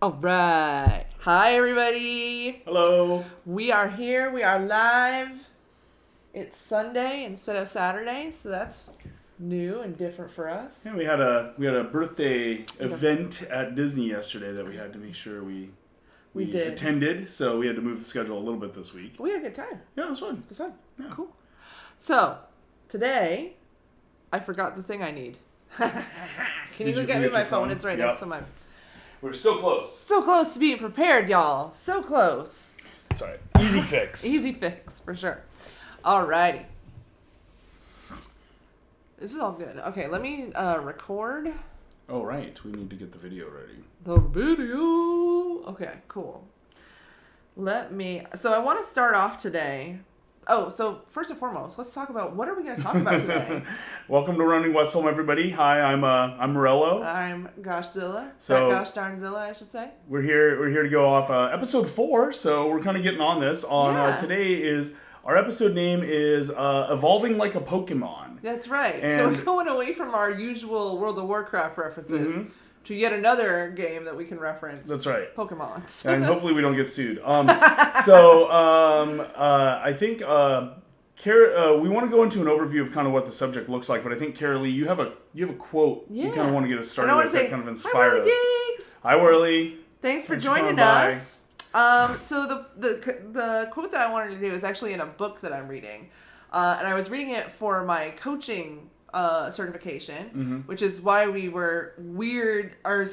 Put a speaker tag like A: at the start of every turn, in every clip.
A: All right. Hi, everybody.
B: Hello.
A: We are here. We are live. It's Sunday instead of Saturday, so that's new and different for us.
B: Yeah, we had a birthday event at Disney yesterday that we had to make sure we
A: did.
B: attended. So we had to move the schedule a little bit this week.
A: We had a good time.
B: Yeah, it was fun.
A: It was fun.
B: Yeah.
A: Cool. So, today, I forgot the thing I need. Can you
B: Did
A: go
B: you
A: get me
B: forget
A: my
B: your
A: phone?
B: phone?
A: It's right
B: Yep.
A: next to my...
B: We're so close.
A: So close to being prepared, y'all. So close.
B: It's all right. Easy fix.
A: Easy fix, for sure. Alrighty. This is all good. Okay, let me record
B: Oh, right. We need to get the video ready.
A: the video. Okay, cool. So I want to start off today. Oh, so first and foremost, let's talk about what are we going to talk about today?
B: Welcome to Running West Home, everybody. Hi, I'm Morello.
A: I'm Goshzilla.
B: So-
A: Gosh Darnzilla, I should say.
B: We're here to go off episode 4, so we're kind of getting on this.
A: Yeah.
B: Today is our episode name is Evolving Like a Pokemon.
A: That's right. So
B: And-
A: we're going away from our usual World of Warcraft references to yet another game that we can reference.
B: That's right.
A: Pokemons.
B: And hopefully we don't get sued. I think we want to go into an overview of kind of what the subject looks like, but I think, Carolee, you have a quote you kind of want to get us started
A: And I
B: with
A: want to
B: that
A: say,
B: kind of
A: hi,
B: inspired
A: Whirly
B: us.
A: Gigs!
B: Hi, Whirly.
A: Thanks for
B: Thanks for
A: joining
B: coming by.
A: us. So the quote that I wanted to do is actually in a book that I'm reading, and I was reading it for my coaching certification, which is why we were weird. Our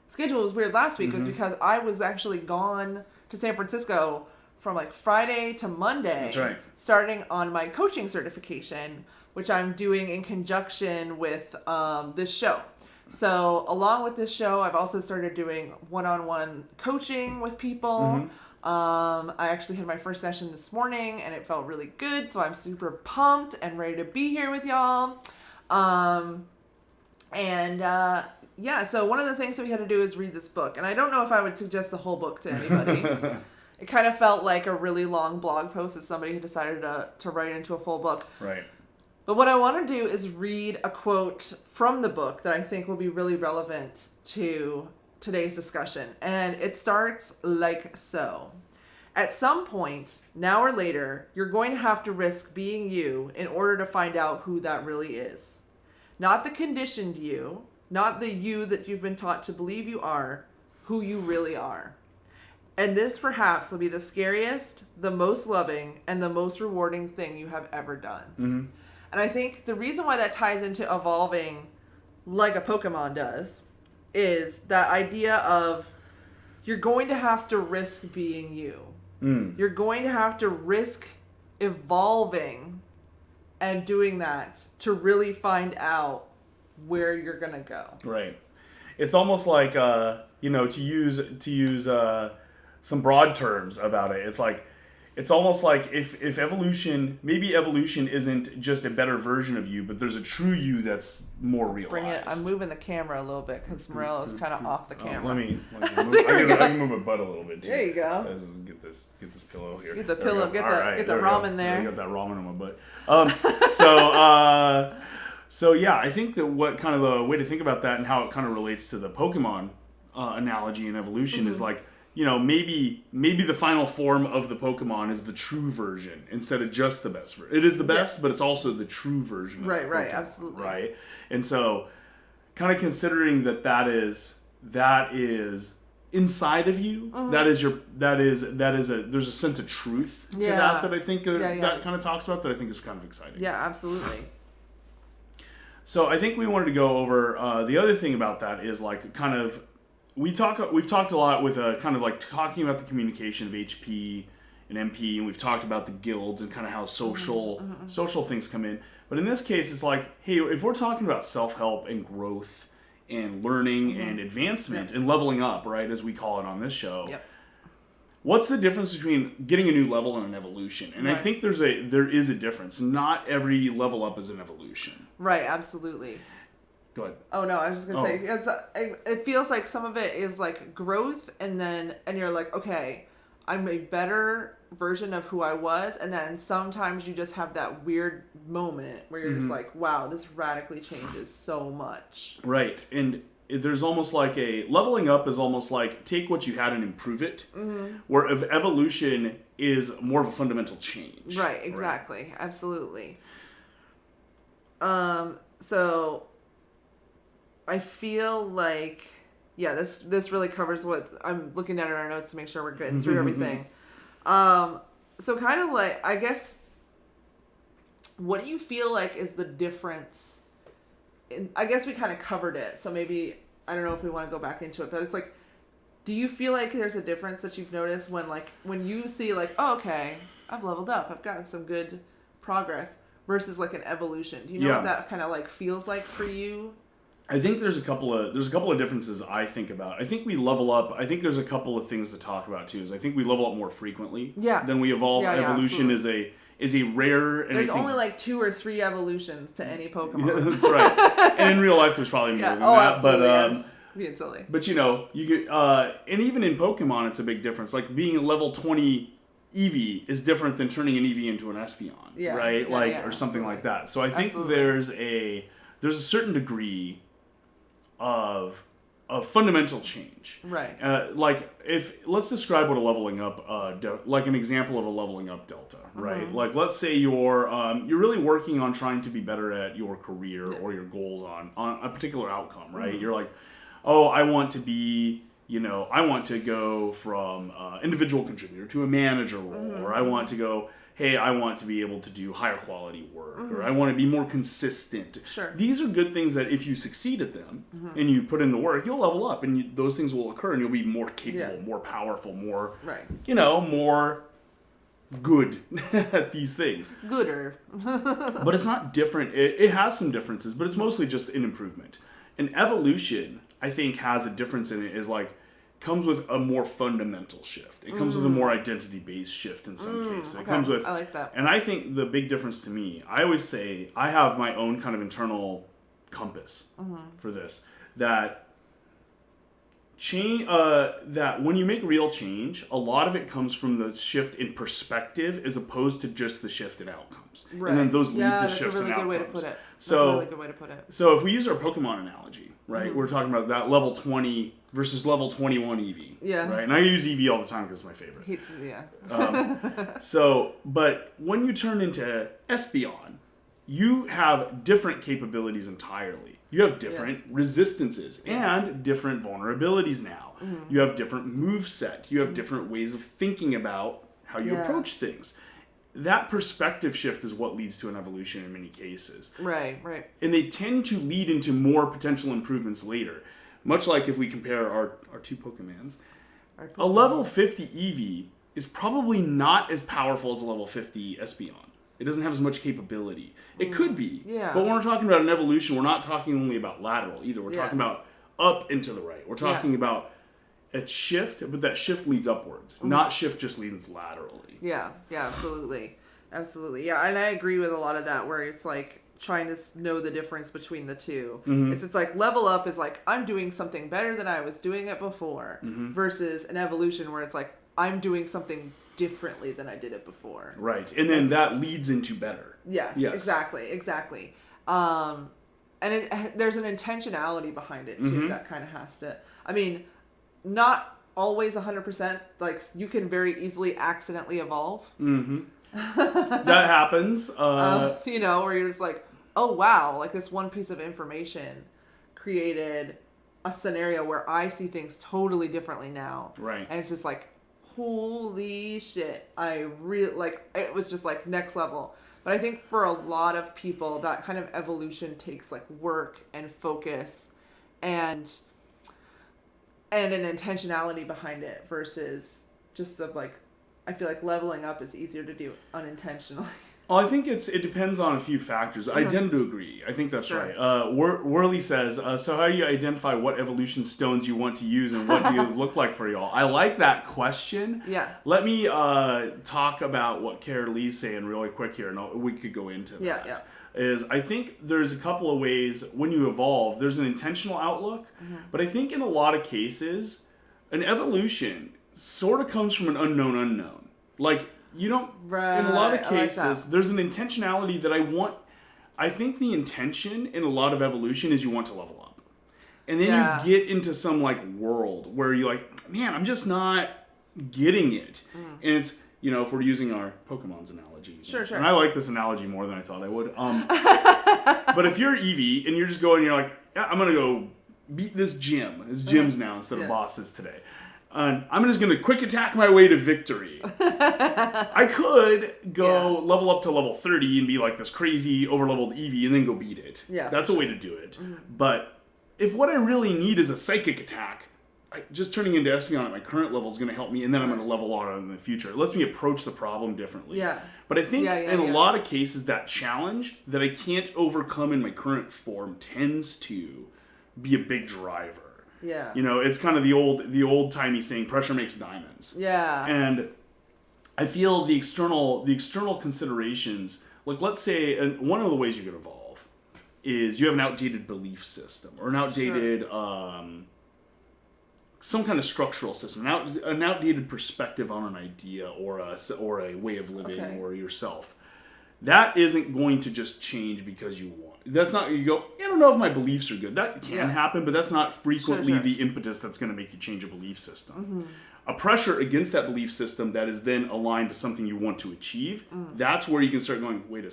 A: schedule was weird last week was because I was actually gone to San Francisco from like Friday to Monday.
B: That's right.
A: Starting on my coaching certification, which I'm doing in conjunction with this show. So along with this show, I've also started doing one-on-one coaching with people. I actually had my first session this morning and it felt really good. So I'm super pumped and ready to be here with y'all. So one of the things that we had to do is read this book. And I don't know if I would suggest the whole book to anybody. It kind of felt like a really long blog post that somebody had decided to write into a full book.
B: Right.
A: But what I want to do is read a quote from the book that I think will be really relevant to today's discussion. And it starts like so. At some point, now or later, you're going to have to risk being you in order to find out who that really is. Not the conditioned you, not the you that you've been taught to believe you are, who you really are. And this perhaps will be the scariest, the most loving, and the most rewarding thing you have ever done.
B: Mm-hmm.
A: And I think the reason why that ties into evolving like a Pokemon does is that idea of you're going to have to risk being you. You're going to have to risk evolving and doing that to really find out where you're going to go.
B: Right. It's almost like to use some broad terms about it. It's almost like if evolution isn't just a better version of you, but there's a true you that's more realized.
A: Bring it. I'm moving the camera a little bit because Morello's kind of off the camera.
B: Let me move. I can move my butt a little bit too.
A: There you go.
B: Let's just get this pillow here.
A: Get the
B: There we
A: pillow.
B: go.
A: Get
B: All
A: the
B: right,
A: get the
B: there we
A: ramen
B: go.
A: there.
B: I got that ramen on my butt. So yeah, I think that what kind of the way to think about that and how it kind of relates to the Pokemon analogy and evolution is like, maybe the final form of the Pokemon is the true version instead of just the best version. It is the best, but it's also the true version of the Pokemon,
A: Right, absolutely.
B: Right? And so kind of considering that is inside of you, there's a sense of truth to that I think that kind of talks about that I think is kind of exciting.
A: Yeah, absolutely.
B: So I think we wanted to go over the other thing about that is like kind of we've talked a lot with kind of like talking about the communication of HP and MP, and we've talked about the guilds and kind of how social things come in. But in this case, it's like, hey, if we're talking about self-help and growth and learning and advancement and leveling up, right, as we call it on this show.
A: Yep.
B: What's the difference between getting a new level and an evolution? And I think there is a difference. Not every level up is an evolution.
A: Right, absolutely.
B: Go ahead.
A: Oh no, I was just gonna say it feels like some of it is like growth, and you're like, okay, I'm a better version of who I was, and then sometimes you just have that weird moment where you're just like, wow, this radically changes so much.
B: Right, and there's almost like a leveling up is almost like take what you had and improve it, where evolution is more of a fundamental change.
A: Right, exactly. Right? Absolutely. So I feel like, yeah, this really covers what I'm looking at in our notes to make sure we're getting through everything. So kind of like, I guess, what do you feel like is the difference? I guess we kind of covered it, so maybe, I don't know if we want to go back into it, but it's like, do you feel like there's a difference that you've noticed when you see like, oh, okay, I've leveled up, I've gotten some good progress, versus like an evolution? Do you know what that kind of like feels like for you?
B: I think there's a couple of differences I think about. I think we level up. I think there's a couple of things to talk about too. Is I think we level up more frequently than we evolve. Evolution is a rare. And
A: there's only like 2 or 3 evolutions to any Pokemon.
B: Yeah, that's right. And in real life, there's probably more than that.
A: Absolutely. But being silly.
B: But you get and even in Pokemon, it's a big difference. Like being a level 20 Eevee is different than turning an Eevee into an Espeon, right? Or something like that. So I think there's a certain degree of fundamental change,
A: right?
B: Let's describe what a leveling up, like an example of a leveling up delta, right? Like let's say you're really working on trying to be better at your career or your goals on a particular outcome, right? You're like, oh, I want to be, I want to go from individual contributor to a manager role, or I want to go, hey, I want to be able to do higher quality work, or I want to be more consistent.
A: Sure.
B: These are good things that if you succeed at them and you put in the work, you'll level up, and those things will occur, and you'll be more capable, more powerful, more, more good at these things.
A: Gooder.
B: But it's not different. It has some differences, but it's mostly just an improvement. And evolution, I think, has a difference in it, is like, comes with a more fundamental shift. It comes with a more identity-based shift in some cases. It comes with,
A: I like that.
B: And I think the big difference to me, I always say, I have my own kind of internal compass for this, that change, that when you make real change, a lot of it comes from the shift in perspective as opposed to just the shift in outcomes.
A: Right.
B: And then those lead to shifts in outcomes.
A: That's a really good way to put it.
B: So,
A: a really good way to put it.
B: So if we use our Pokemon analogy, right, we're talking about that level 20 versus level 21 Eevee.
A: Yeah.
B: Right? And I use Eevee all the time because it's my favorite.
A: Yeah.
B: But when you turn into Espeon, you have different capabilities entirely. You have different resistances and different vulnerabilities now. You have different moveset. You have different ways of thinking about how you approach things. That perspective shift is what leads to an evolution in many cases.
A: Right, right.
B: And they tend to lead into more potential improvements later. Much like if we compare our two Pokemons, a level 50 Eevee is probably not as powerful as a level 50 Espeon. It doesn't have as much capability. It could be. Yeah. But when we're talking about an evolution, we're not talking only about lateral either. We're talking about up and to the right. We're talking about a shift, but that shift leads upwards. Not shift just leads laterally.
A: Yeah, absolutely. Absolutely. Yeah, and I agree with a lot of that where it's like trying to know the difference between the two. It's like level up is like I'm doing something better than I was doing it before versus an evolution where it's like I'm doing something differently than I did it before.
B: Right. And then that leads into better.
A: Yes. Exactly. And there's an intentionality behind it too that kind of has to, I mean, not always 100%, like you can very easily accidentally evolve.
B: That happens.
A: Where you're just like, oh wow, like this one piece of information created a scenario where I see things totally differently now.
B: Right.
A: And it's just like, holy shit, I really, like, it was just like next level. But I think for a lot of people, that kind of evolution takes like work and focus and an intentionality behind it versus just like, I feel like leveling up is easier to do unintentionally.
B: Well, I think it depends on a few factors. I tend to agree. I think that's right. Worley says, so how do you identify what evolution stones you want to use and what do you look like for y'all? I like that question.
A: Yeah.
B: Let me talk about what Cara Lee's saying really quick here, and we could go into that.
A: Yeah.
B: Is I think there's a couple of ways when you evolve, there's an intentional outlook, but I think in a lot of cases, an evolution sort of comes from an unknown. Like, you don't, in a lot of cases, there's an intentionality that I think the intention in a lot of evolution is you want to level up. And then you get into some like world where you're like, man, I'm just not getting it. And it's, you know, if we're using our Pokemon's analogy.
A: Sure.
B: And I like this analogy more than I thought I would. But if you're Eevee and you're just going, you're like, yeah, I'm going to go beat this gym. It's gyms now instead of bosses today. I'm just going to quick attack my way to victory. I could go level up to level 30 and be like this crazy over-leveled Eevee and then go beat it.
A: Yeah.
B: That's a way to do it. But if what I really need is a psychic attack, just turning into Espeon at my current level is going to help me, and then I'm going to level on it in the future. It lets me approach the problem differently.
A: Yeah.
B: But I think in a lot of cases, that challenge that I can't overcome in my current form tends to be a big driver.
A: Yeah.
B: You know, it's kind of the old timey saying, pressure makes diamonds.
A: Yeah.
B: And I feel the external considerations, like let's say, and one of the ways you could evolve is you have an outdated belief system or an outdated some kind of structural system, an outdated perspective on an idea or a way of living or yourself. That isn't going to just change because you want. That's not, you go, I don't know if my beliefs are good. That can happen, but that's not frequently the impetus that's going to make you change a belief system. A pressure against that belief system that is then aligned to something you want to achieve, that's where you can start going, wait a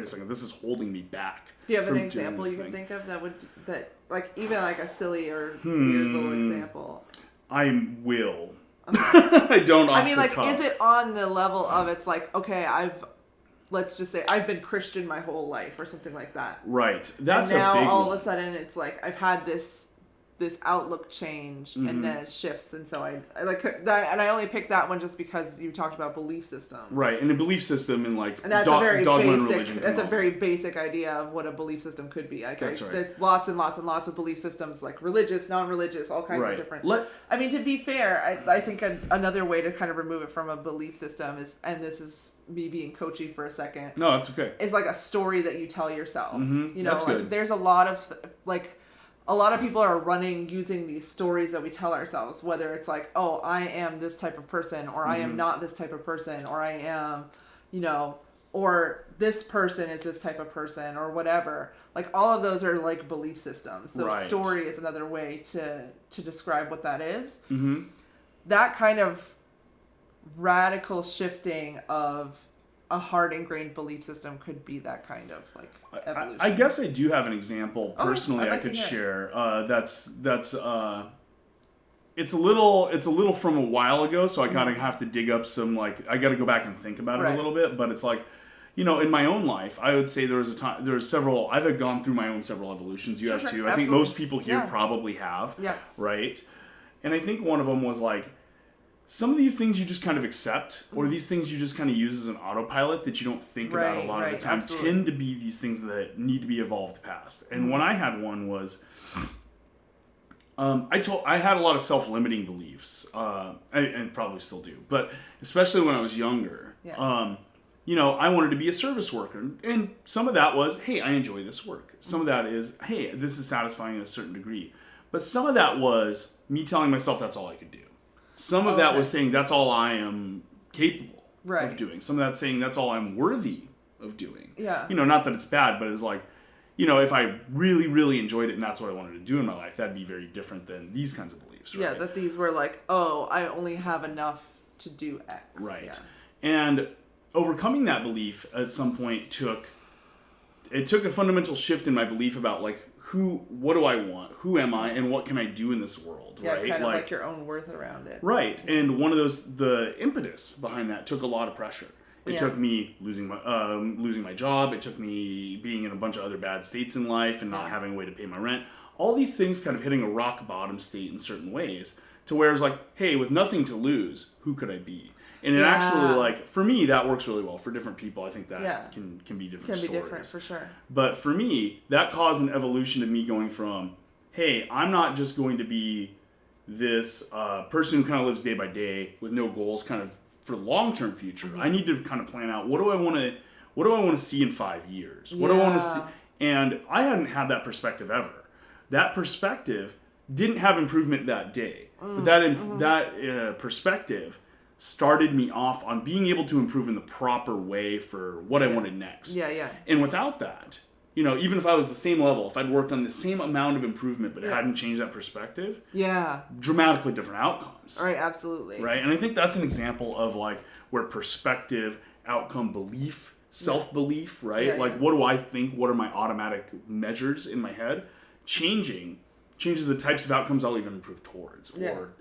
B: second, this is holding me back.
A: Do you have an example you can think of that like even like a silly or weird little example?
B: I will. I don't.
A: I mean, like, is it on the level of it's like, okay, let's just say I've been Christian my whole life or something like that.
B: Right. That's
A: and now
B: a big
A: all
B: one.
A: of a sudden it's like I've had this outlook change and then it shifts, and so I like that, and I only picked that one just because you talked about belief systems.
B: Right, and a belief system and like
A: and that's
B: dogma and
A: basic.
B: religion.
A: That's a very basic idea of what a belief system could be. Like,
B: that's right.
A: There's lots and lots and lots of belief systems, like religious, non-religious, all kinds of different. I mean, to be fair, I think another way to kind of remove it from a belief system is, and this is me being coachy for a second.
B: No, that's okay.
A: Is like a story that you tell yourself. You know,
B: that's
A: like
B: good.
A: There's a lot of people are using these stories that we tell ourselves, whether it's like, oh, I am this type of person, or I am not this type of person, or I am, you know, or this person is this type of person, or whatever. Like, all of those are like belief systems. So story is another way to describe what that is. That kind of radical shifting of a hard ingrained belief system could be that kind of like evolution.
B: I guess I do have an example personally I could
A: share.
B: That's it's a little from a while ago, so I kind of have to dig up some, like, I got to go back and think about it a little bit. But it's like, you know, in my own life, I would say I've gone through my own several evolutions. You have too. Absolutely. I think most people here probably have. Yeah. Right. And I think one of them was like, some of these things you just kind of accept, or these things you just kind of use as an autopilot that you don't think about a lot of the time, tend to be these things that need to be evolved past. And when I had one was, I had a lot of self-limiting beliefs, and probably still do, but especially when I was younger. You know, I wanted to be a service worker, and some of that was, hey, I enjoy this work. Some of that is, hey, this is satisfying to a certain degree. But some of that was me telling myself that's all I could do. Some of that was saying that's all I am capable of doing. Some of that saying that's all I'm worthy of doing. Yeah. You know, not that it's bad, but it's like, you know, if I really, really enjoyed it and that's what I wanted to do in my life, that'd be very different than these kinds of beliefs, right?
A: Yeah, that these were like, oh, I only have enough to do X.
B: Right.
A: Yeah.
B: And overcoming that belief at some point took a fundamental shift in my belief about, like, what do I want? Who am I? And what can I do in this world?
A: Yeah,
B: right?
A: Kind of like your own worth around it.
B: Right. And one of the impetus behind that took a lot of pressure. It took me losing my job. It took me being in a bunch of other bad states in life and not having a way to pay my rent. All these things kind of hitting a rock bottom state in certain ways, to where it's like, hey, with nothing to lose, who could I be? And it actually, like, for me, that works really well. For different people, I think that can be different stories.
A: Can be different, for sure.
B: But for me, that caused an evolution of me going from, hey, I'm not just going to be this person who kind of lives day by day with no goals kind of for the long-term future. I need to kind of plan out, what do I want to see in 5 years? What do I want to see? And I hadn't had that perspective ever. That perspective didn't have improvement that day. But that perspective started me off on being able to improve in the proper way for what I wanted next. And without that, you know, even if I was the same level, if I'd worked on the same amount of improvement but hadn't changed that perspective, dramatically different outcomes.
A: Right, absolutely.
B: Right, and I think that's an example of like where perspective, outcome, belief, self-belief, right? Like, what do I think? What are my automatic measures in my head? Changes the types of outcomes I'll even improve towards.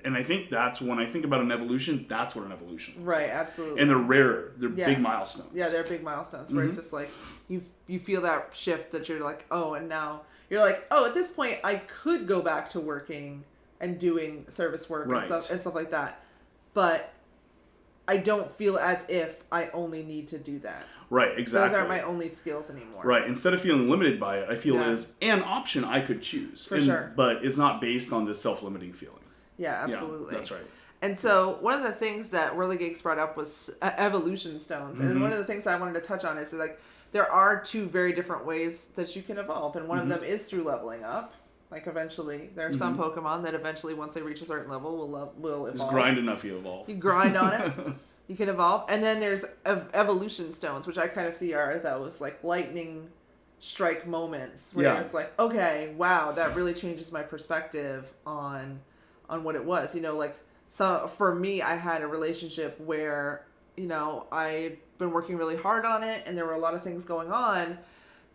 B: And I think that's when I think about an evolution, that's what an evolution is.
A: Right, absolutely.
B: And they're rare. They're big milestones.
A: Yeah, they're big milestones where it's just like you feel that shift that you're like, oh, and now you're like, oh, at this point I could go back to working and doing service work and stuff like that. But I don't feel as if I only need to do that.
B: Right, exactly.
A: Those aren't my only skills anymore.
B: Right. Instead of feeling limited by it, I feel it is an option I could choose.
A: For sure.
B: But it's not based on this self-limiting feeling.
A: Yeah, absolutely.
B: Yeah, that's right.
A: And so one of the things that Whirly Geeks brought up was evolution stones. And one of the things I wanted to touch on is like there are two very different ways that you can evolve. And one of them is through leveling up. Like eventually, there are some Pokemon that eventually, once they reach a certain level, will evolve.
B: Just grind enough, you evolve.
A: You grind on it. You can evolve. And then there's evolution stones, which I kind of see are those like lightning strike moments where it's like, okay, wow, that really changes my perspective on what it was. You know, like, so for me, I had a relationship where, you know, I'd been working really hard on it and there were a lot of things going on.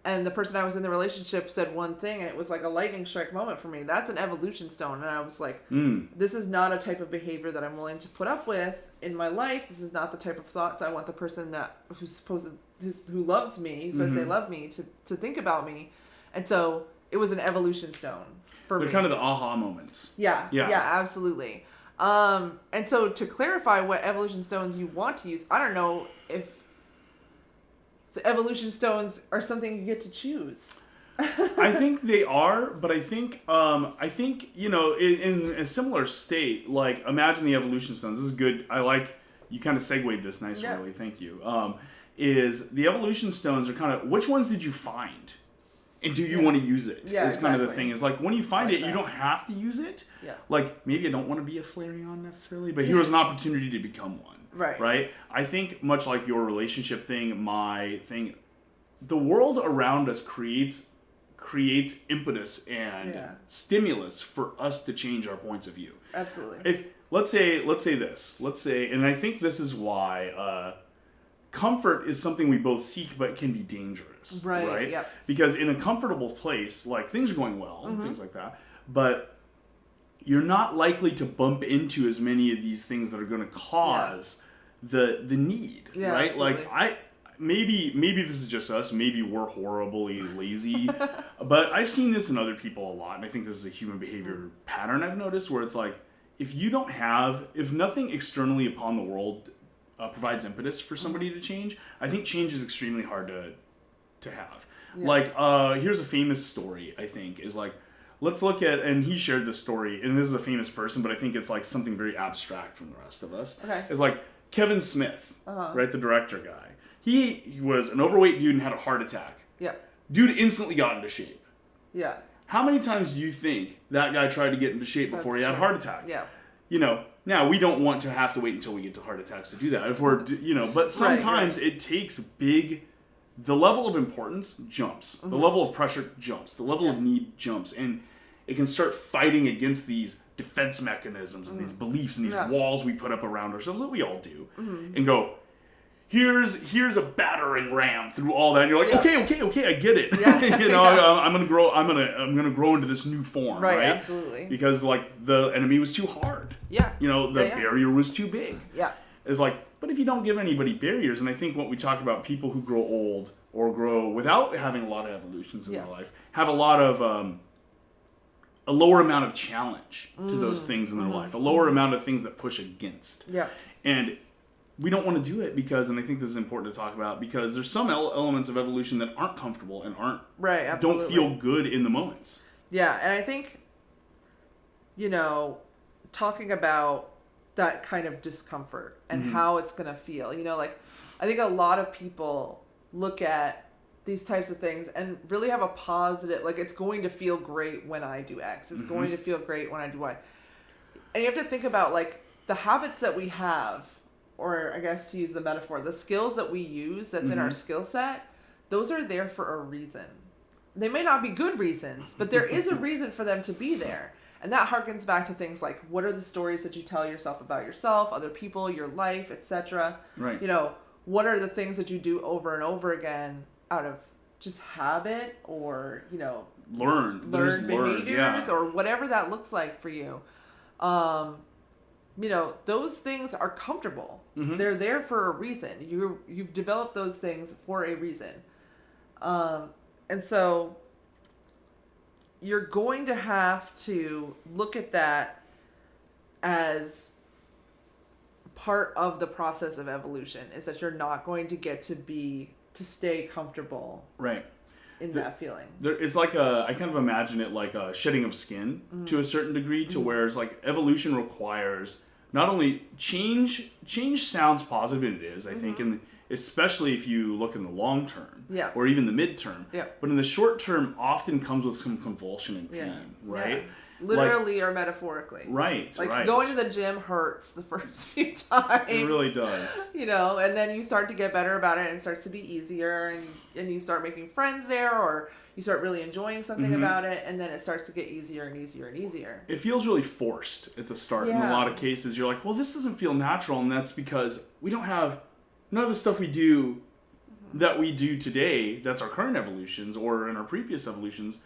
A: And the person I was in the relationship said one thing, and it was like a lightning strike moment for me. That's an evolution stone. And I was like, this is not a type of behavior that I'm willing to put up with in my life. This is not the type of thoughts I want the person who loves me, who says they love me, to think about me. And so it was an evolution stone for me.
B: They're kind of the aha moments.
A: Yeah, absolutely. And so to clarify what evolution stones you want to use, I don't know if the evolution stones are something you get to choose.
B: I think they are, but I think you know, in a similar state, like imagine the evolution stones. This is good. I like you kind of segued this nice, really. Thank you. Is the evolution stones are kind of which ones did you find, and do you want to use it?
A: Yeah,
B: is kind of the thing. Is like when you find it, you don't have to use it.
A: Yeah.
B: Like maybe I don't want to be a Flareon necessarily, but here's an opportunity to become one. Right. I think much like your relationship thing, my thing, the world around us creates impetus and stimulus for us to change our points of view.
A: Absolutely.
B: If let's say and I think this is why comfort is something we both seek, but it can be dangerous. Right.
A: Yep.
B: Because in a comfortable place, like things are going well and things like that, but you're not likely to bump into as many of these things that are going to cause the need, right?
A: Absolutely.
B: Like maybe this is just us, maybe we're horribly lazy, but I've seen this in other people a lot, and I think this is a human behavior pattern I've noticed where it's like if nothing externally upon the world provides impetus for somebody to change, I think change is extremely hard to have. Like here's a famous story I think is like, let's look at, and he shared this story, and this is a famous person, but I think it's like something very abstract from the rest of us.
A: Okay.
B: It's like Kevin Smith, right, the director guy. He was an overweight dude and had a heart attack.
A: Yeah.
B: Dude instantly got into shape.
A: Yeah.
B: How many times do you think that guy tried to get into shape before he had a heart attack?
A: Yeah.
B: You know, now we don't want to have to wait until we get to heart attacks to do that. If we're, you know, but sometimes it takes the level of importance jumps. The level of pressure jumps. The level of need jumps. And it can start fighting against these defense mechanisms and these beliefs and these walls we put up around ourselves that we all do. And go, here's a battering ram through all that. And you're like, okay, I get it. You know, I'm gonna grow into this new form. Right,
A: absolutely.
B: Because like the enemy was too hard.
A: Yeah.
B: You know, the barrier was too big.
A: Yeah.
B: It's like, but if you don't give anybody barriers, and I think what we talk about, people who grow old or grow without having a lot of evolutions in their life, have a lot of a lower amount of challenge to those things in their life, a lower amount of things that push against.
A: Yeah.
B: And we don't want to do it because, and I think this is important to talk about, because there's some elements of evolution that aren't comfortable and don't feel good in the moments.
A: Yeah, and I think, you know, talking about that kind of discomfort and how it's going to feel, you know, like, I think a lot of people look at these types of things and really have a positive, like, it's going to feel great when I do X. It's going to feel great when I do Y. And you have to think about, like, the habits that we have, or I guess to use the metaphor, the skills that we use that's in our skill set, those are there for a reason. they may not be good reasons, but there is a reason for them to be there. And that harkens back to things like, what are the stories that you tell yourself about yourself, other people, your life, etc.
B: Right.
A: You know, what are the things that you do over and over again out of just habit or, you know, learned behaviors or whatever that looks like for you. You know, those things are comfortable.
B: Mm-hmm.
A: They're there for a reason. You've developed those things for a reason. And so you're going to have to look at that as part of the process of evolution, is that you're not going to get to stay comfortable.
B: Right.
A: In that feeling.
B: It's like I kind of imagine it like a shedding of skin to a certain degree, to where it's like evolution requires not only change sounds positive, and it is, I think, and especially if you look in the long term, or even the midterm, but in the short term often comes with some convulsion and pain, right?
A: Yeah. Literally or metaphorically.
B: Right,
A: like going to the gym hurts the first few times.
B: It really does.
A: You know, and then you start to get better about it and it starts to be easier and you start making friends there, or you start really enjoying something about it, and then it starts to get easier and easier and easier.
B: It feels really forced at the start in a lot of cases. You're like, well, this doesn't feel natural, and that's because we don't have none of the stuff we do that we do today, that's our current evolutions or in our previous evolutions,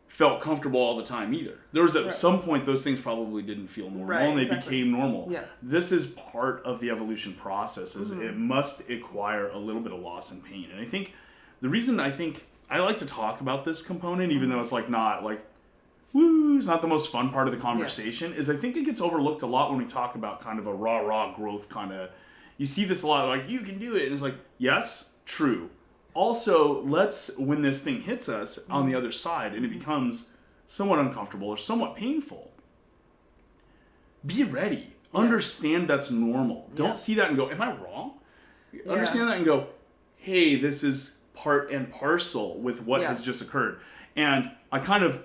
B: felt comfortable all the time either. There was at some point those things probably didn't feel normal, and they became normal.
A: Yeah.
B: This is part of the evolution process, is it must acquire a little bit of loss and pain. And I think the reason I like to talk about this component, even though it's like not like, woo, it's not the most fun part of the conversation, is I think it gets overlooked a lot when we talk about kind of a raw growth kind of, you see this a lot, like, you can do it, and it's like, yes, true. Also, when this thing hits us on the other side and it becomes somewhat uncomfortable or somewhat painful, be ready. Yeah. Understand that's normal. Yeah. Don't see that and go, am I wrong? Yeah. Understand that and go, hey, this is part and parcel with what has just occurred. And I kind of,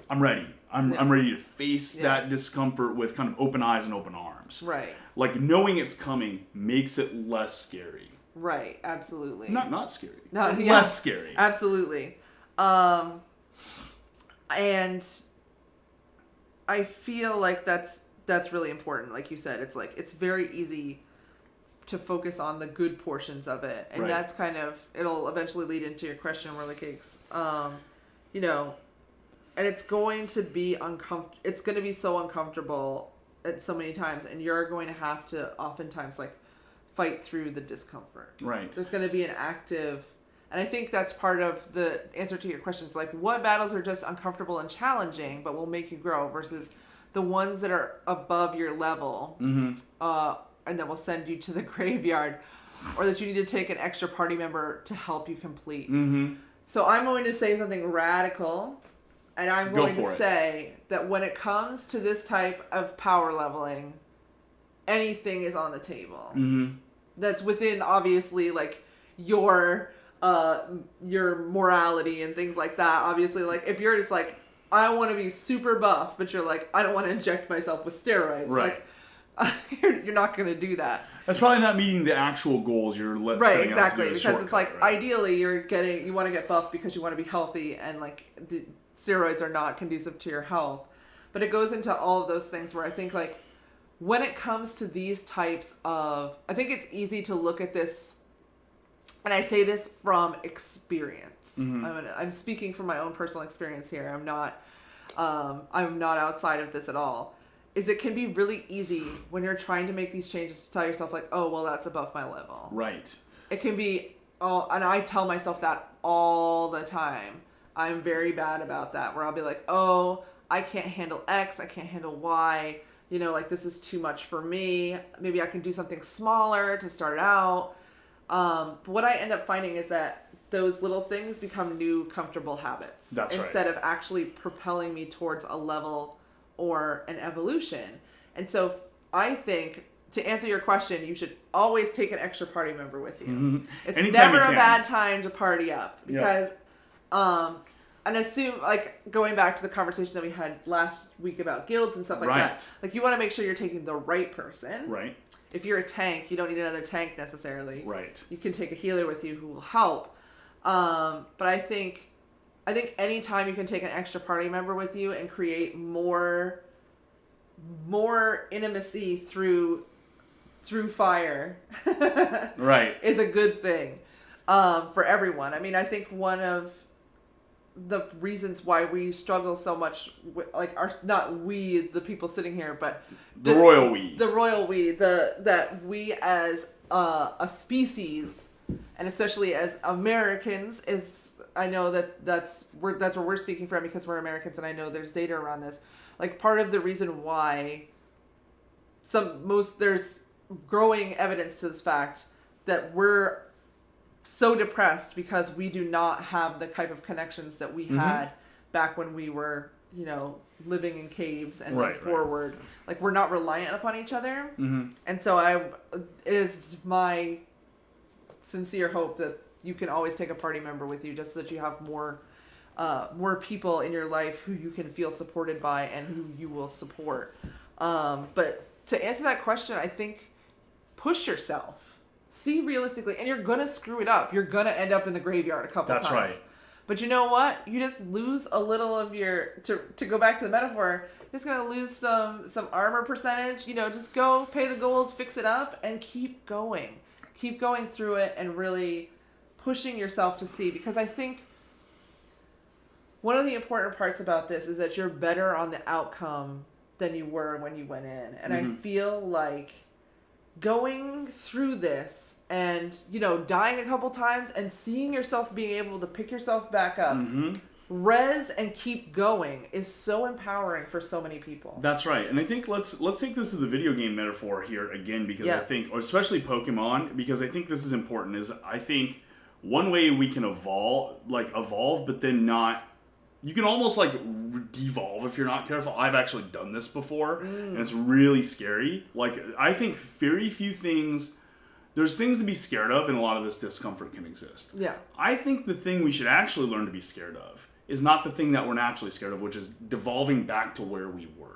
B: I'm ready. I'm ready to face that discomfort with kind of open eyes and open arms.
A: Right.
B: Like, knowing it's coming makes it less scary.
A: Right, absolutely.
B: Not scary.
A: No,
B: less scary.
A: Absolutely. And I feel like that's really important. Like you said, it's like, it's very easy to focus on the good portions of it. And that's kind of, it'll eventually lead into your question, Whirly Cakes. And it's going to be it's going to be so uncomfortable at so many times, and you're going to have to oftentimes like fight through the discomfort. Right. There's going to be an active, and I think that's part of the answer to your questions, like what battles are just uncomfortable and challenging but will make you grow versus the ones that are above your level, and that will send you to the graveyard, or that you need to take an extra party member to help you complete. So I'm going to say something radical, and I'm going to say that when it comes to this type of power leveling, anything is on the table. That's within, obviously, like your morality and things like that. Obviously, like if you're just like, I want to be super buff, but you're like, I don't want to inject myself with steroids. Right. Like, you're not going to do that. That's probably not meeting the actual goals you're setting exactly, because it's like, ideally you want to get buff because you want to be healthy, and like the steroids are not conducive to your health. But it goes into all of those things where I think like, when it comes to these types of, I think it's easy to look at this, and I say this from experience. I'm speaking from my own personal experience here. I'm not outside of this at all. Is it can be really easy when you're trying to make these changes to tell yourself like, oh, well, that's above my level. Right. It can be, and I tell myself that all the time. I'm very bad about that, where I'll be like, oh, I can't handle X, I can't handle Y. Like this is too much for me. Maybe I can do something smaller to start out. But what I end up finding is that those little things become new comfortable habits. That's instead of actually propelling me towards a level or an evolution. And so I think, to answer your question, you should always take an extra party member with you. It's anytime never a bad time to party up, because and assume, like, going back to the conversation that we had last week about guilds and stuff like that, like, you want to make sure you're taking the right person. Right. If you're a tank, you don't need another tank necessarily. Right. You can take a healer with you who will help. But I think I think anytime you can take an extra party member with you and create more intimacy through fire,
B: right,
A: is a good thing for everyone. I mean, I think one of the reasons why we struggle so much with, like, not we, the people sitting here, but
B: the royal we,
A: that we as a species, and especially as Americans, is, I know that's where we're speaking from, because we're Americans, and I know there's data around this. Like, part of the reason why there's growing evidence to this fact that we're so depressed because we do not have the type of connections that we had back when we were, living in caves and forward. Like, we're not reliant upon each other. And so it is my sincere hope that you can always take a party member with you, just so that you have more people in your life who you can feel supported by and who you will support. But to answer that question, I think push yourself. See realistically, and you're gonna screw it up. You're gonna end up in the graveyard a couple times.
B: That's right.
A: But you know what? You just lose a little of your, to go back to the metaphor, you're just gonna lose some armor percentage. Just go pay the gold, fix it up, and keep going. Keep going through it and really pushing yourself to see, because I think one of the important parts about this is that you're better on the outcome than you were when you went in. And I feel like going through this and, dying a couple times and seeing yourself being able to pick yourself back up, res and keep going, is so empowering for so many people.
B: That's right. And I think let's take this to the video game metaphor here again, because I think, or especially Pokemon, because I think this is important, is I think one way we can evolve, but then not, you can almost devolve if you're not careful. I've actually done this before, and it's really scary. Like, I think very few things, there's things to be scared of, and a lot of this discomfort can exist.
A: Yeah.
B: I think the thing we should actually learn to be scared of is not the thing that we're naturally scared of, which is devolving back to where we were.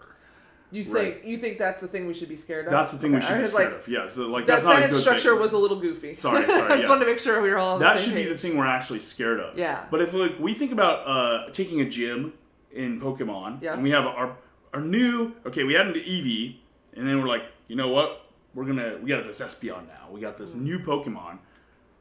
A: You think that's the thing we should be scared of?
B: That's the thing we should be scared of. Yeah. So
A: that
B: that's not a good
A: sentence structure
B: thing.
A: was a little goofy.
B: Sorry.
A: I just wanted to make sure we were all on the
B: that
A: same
B: should
A: page.
B: be the thing we're actually scared of.
A: Yeah.
B: But if we think about taking a gym in Pokemon, and we have our new, we had an Eevee, and then we're like, you know what? We got this Espeon now. We got this new Pokemon.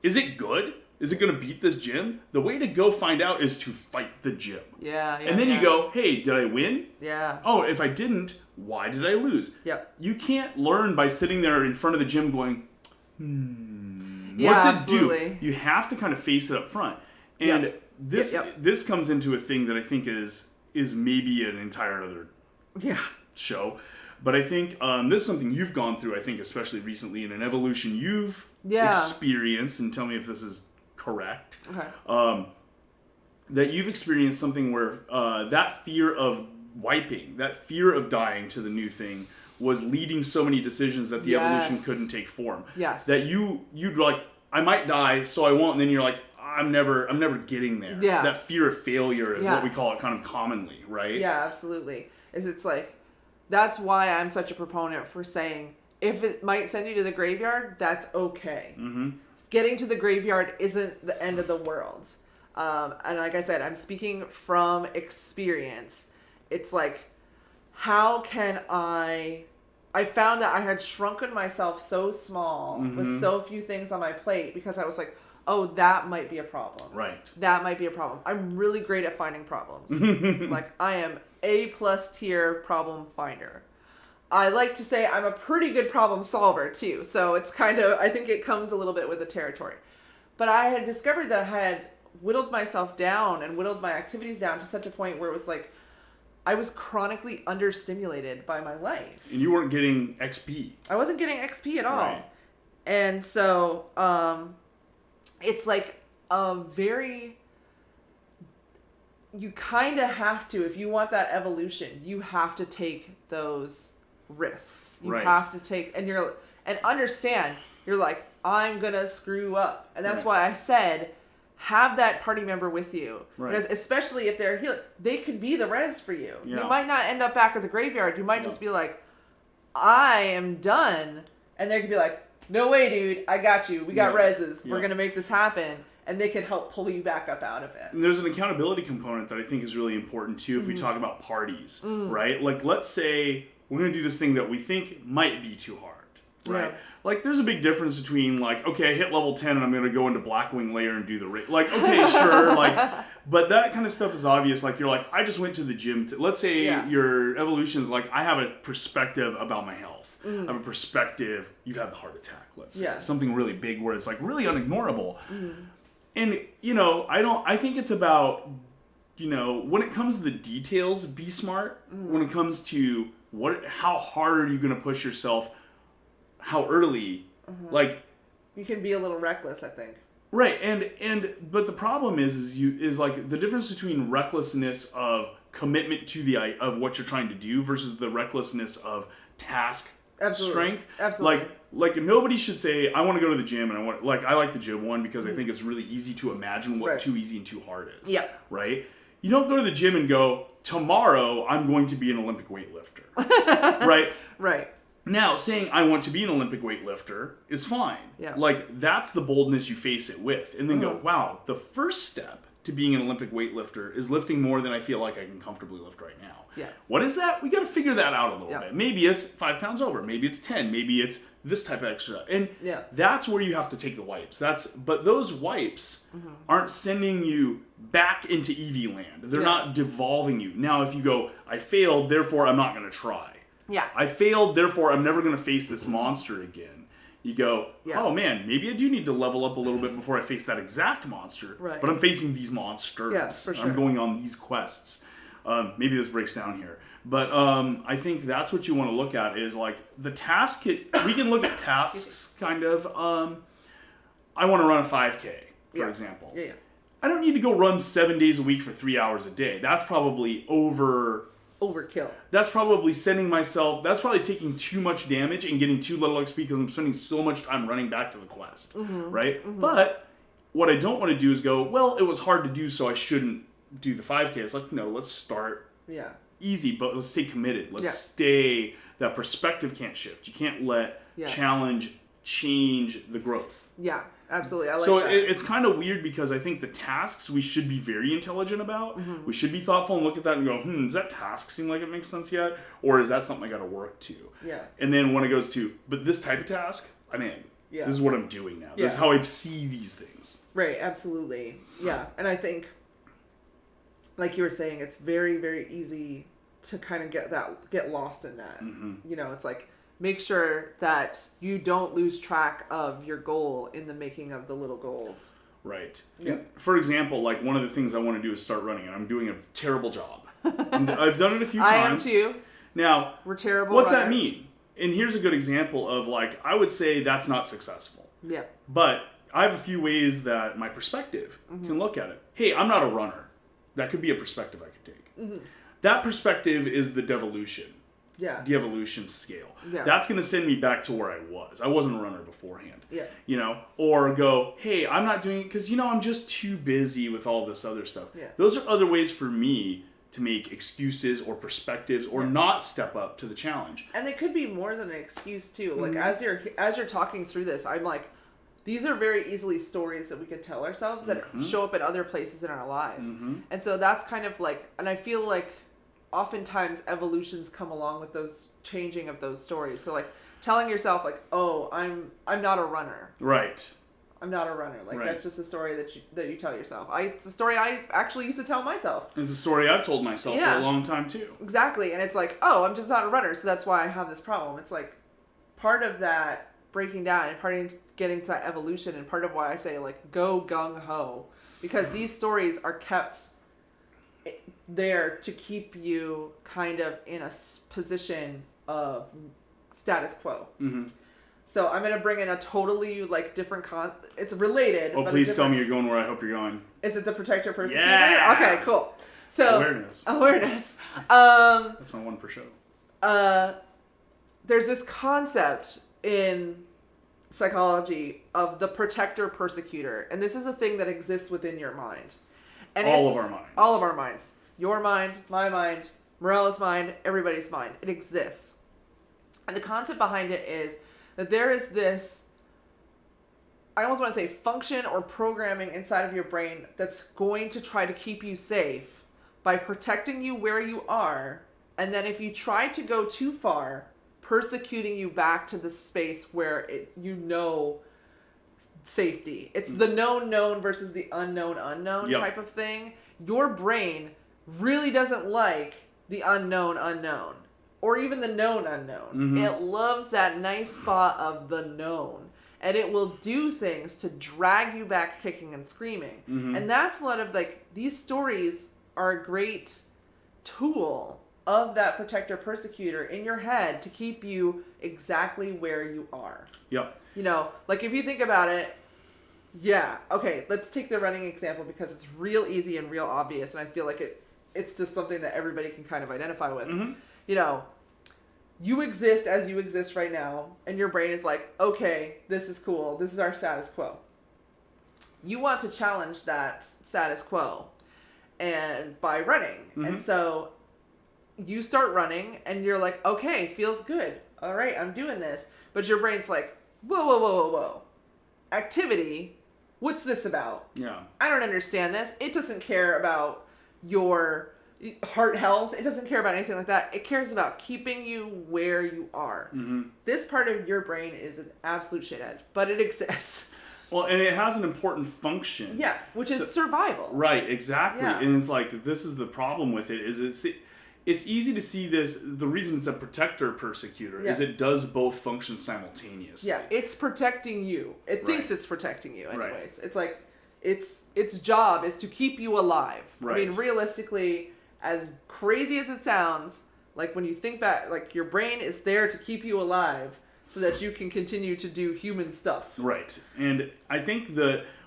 B: Is it good? Is it going to beat this gym? The way to go find out is to fight the gym.
A: Yeah.
B: And then you go, hey, did I win?
A: Yeah.
B: Oh, if I didn't, why did I lose?
A: Yep.
B: You can't learn by sitting there in front of the gym going,
A: yeah,
B: what's it
A: absolutely.
B: do? You have to kind of face it up front. And this comes into a thing that I think is maybe an entire other show. But I think this is something you've gone through, I think, especially recently, in an evolution you've experienced, and tell me if this is correct.
A: Okay.
B: That you've experienced something where that fear of wiping, that fear of dying to the new thing, was leading so many decisions that the evolution couldn't take form.
A: Yes.
B: That you'd like, I might die, so I won't, and then you're like, I'm never getting there.
A: Yeah.
B: That fear of failure is what we call it kind of commonly, right?
A: Yeah, absolutely. It's like, that's why I'm such a proponent for saying, if it might send you to the graveyard, that's okay. Getting to the graveyard isn't the end of the world. And like I said, I'm speaking from experience. It's like, how can I found that I had shrunken myself so small with so few things on my plate, because I was like, oh, that might be a problem.
B: Right.
A: That might be a problem. I'm really great at finding problems. Like, I am A+ tier problem finder. I like to say I'm a pretty good problem solver too. So it's kind of, I think it comes a little bit with the territory. But I had discovered that I had whittled myself down and whittled my activities down to such a point where it was like, I was chronically understimulated by my life.
B: And you weren't getting XP.
A: I wasn't getting XP at all.
B: Right.
A: And so, it's like you kind of have to, if you want that evolution, you have to take those risks. You have to take, and understand, you're like, I'm gonna screw up. And that's why I said, have that party member with you. Because especially if they're healing, they could be the res for you.
B: Yeah.
A: You might not end up back at the graveyard. You might just be like, I am done. And they could be like, no way, dude, I got you. We got reses. We're going to make this happen. and they can help pull you back up out of it.
B: And there's an accountability component that I think is really important too if we talk about parties, right? Like, let's say we're going to do this thing that we think might be too hard, right?
A: Yeah.
B: Like, there's a big difference between, like, okay, I hit level 10 and I'm going to go into Blackwing Lair and do the like, okay, sure, like, but that kind of stuff is obvious. Like, you're like, I just went to the gym. Let's say your evolution's like, I have a perspective about my health. I have a perspective, you've had the heart attack, let's say. Something really big where it's, like, really unignorable. And, you know, I think it's about, you know, when it comes to the details, be smart. When it comes to how hard are you going to push yourself, how early, like,
A: you can be a little reckless, I think.
B: Right, but the problem is like the difference between recklessness of commitment to of what you're trying to do versus the recklessness of task strength.
A: Absolutely.
B: Like nobody should say, I want to go to the gym, and I like the gym one because I think it's really easy to imagine what too easy and too hard is.
A: Yeah.
B: Right? You don't go to the gym and go, tomorrow I'm going to be an Olympic weightlifter. Right?
A: Right.
B: Now, saying I want to be an Olympic weightlifter is fine.
A: Yeah.
B: Like, that's the boldness you face it with. And then go, wow, the first step to being an Olympic weightlifter is lifting more than I feel like I can comfortably lift right now.
A: Yeah.
B: What is that? We got to figure that out a little bit. Maybe it's 5 pounds over. Maybe it's 10. Maybe it's this type of extra. And that's where you have to take the wipes. But those wipes aren't sending you back into EV land. They're not devolving you. Now, if you go, I failed, therefore I'm not going to try.
A: Yeah.
B: I failed, therefore I'm never going to face this monster again. You go, oh man, maybe I do need to level up a little bit before I face that exact monster.
A: Right.
B: But I'm facing these monsters.
A: Yeah, for sure.
B: I'm going on these quests. Maybe this breaks down here. But I think that's what you want to look at is like the task. We can look at tasks kind of. I want to run a 5K, for example.
A: Yeah.
B: I don't need to go run 7 days a week for 3 hours a day. That's probably
A: overkill.
B: That's probably that's probably taking too much damage and getting too little XP because I'm spending so much time running back to the quest, right? But what I don't want to do is go, well, it was hard to do, so I shouldn't do the 5K. It's like, no, let's start easy, but let's stay committed. Let's stay, that perspective can't shift. You can't let challenge change the growth.
A: Yeah, absolutely. I like
B: so
A: that.
B: It's kind of weird because I think the tasks we should be very intelligent about. We should be thoughtful and look at that and go, does that task seem like it makes sense yet? Or is that something I got to work to?
A: Yeah.
B: And then when it goes to, but this type of task, I'm in. Yeah. This is what I'm doing now. This is how I see these things.
A: Right, absolutely. Yeah, and I think, like you were saying, it's very, very easy to kind of get lost in that. You know, it's like, make sure that you don't lose track of your goal in the making of the little goals.
B: Right. Yeah. For example, like one of the things I want to do is start running, and I'm doing a terrible job. And I've done it a few times.
A: I am too.
B: Now,
A: we're terrible.
B: What's
A: runners.
B: that mean? And here's a good example of like, I would say that's not successful.
A: Yeah.
B: But I have a few ways that my perspective can look at it. Hey, I'm not a runner. That could be a perspective I could take. That perspective is the devolution.
A: Yeah.
B: The evolution scale.
A: Yeah.
B: That's going to send me back to where I was. I wasn't a runner beforehand.
A: Yeah.
B: You know, or go, hey, I'm not doing it because, you know, I'm just too busy with all this other stuff.
A: Yeah.
B: Those are other ways for me to make excuses or perspectives or not step up to the challenge.
A: And it could be more than an excuse too. Like as you're talking through this, I'm like, these are very easily stories that we could tell ourselves that show up in other places in our lives. And so that's kind of like, and I feel like oftentimes evolutions come along with those changing of those stories. So like telling yourself like, oh, I'm not a runner.
B: Right.
A: I'm not a runner. Like that's just a story that you tell yourself. It's a story I actually used to tell myself.
B: It's a story I've told myself for a long time too.
A: Exactly. And it's like, oh, I'm just not a runner, so that's why I have this problem. It's like part of that breaking down and part of getting to that evolution and part of why I say like go gung ho, because these stories are kept there to keep you kind of in a position of status quo. So I'm going to bring in a totally like different it's related.
B: Oh, please tell me you're going where I hope you're going.
A: Is it the protector persecutor?
B: Yeah.
A: Okay, cool. So awareness.
B: That's my one for show.
A: There's this concept in psychology of the protector persecutor, and this is a thing that exists within your mind. And
B: all of our minds.
A: All of our minds. Your mind, my mind, Morella's mind, everybody's mind. It exists. And the concept behind it is that there is this I almost want to say function or programming inside of your brain that's going to try to keep you safe by protecting you where you are, and then if you try to go too far, persecuting you back to the space where safety. It's the known versus the unknown
B: Yep.
A: type of thing. Your brain really doesn't like the unknown or even the known unknown.
B: Mm-hmm.
A: It loves that nice spot of the known, and it will do things to drag you back kicking and screaming.
B: Mm-hmm.
A: And that's a lot of these stories are a great tool of that protector persecutor in your head to keep you exactly where you are.
B: Yep.
A: If you think about it, yeah, okay, let's take the running example because it's real easy and real obvious, and I feel like it's just something that everybody can kind of identify with.
B: Mm-hmm.
A: You exist as you exist right now, and your brain is like, okay, this is cool, this is our status quo. You want to challenge that status quo, and by running.
B: Mm-hmm.
A: And so you start running, and you're like, okay, feels good. All right, I'm doing this. But your brain's like, whoa. Activity? What's this about?
B: Yeah.
A: I don't understand this. It doesn't care about your heart health. It doesn't care about anything like that. It cares about keeping you where you are.
B: Mm-hmm.
A: This part of your brain is an absolute shithead, but it exists.
B: Well, and it has an important function.
A: Yeah, which is survival.
B: Right, exactly.
A: Yeah.
B: And it's like, this is the problem with it, is it's easy to see this, the reason it's a protector persecutor is it does both function simultaneously.
A: Yeah, it's protecting you. It thinks
B: Right.
A: it's protecting you anyways.
B: Right.
A: It's like, its job is to keep you alive.
B: Right.
A: I mean, realistically, as crazy as it sounds, like when you think back, like your brain is there to keep you alive so that you can continue to do human stuff.
B: Right. And I think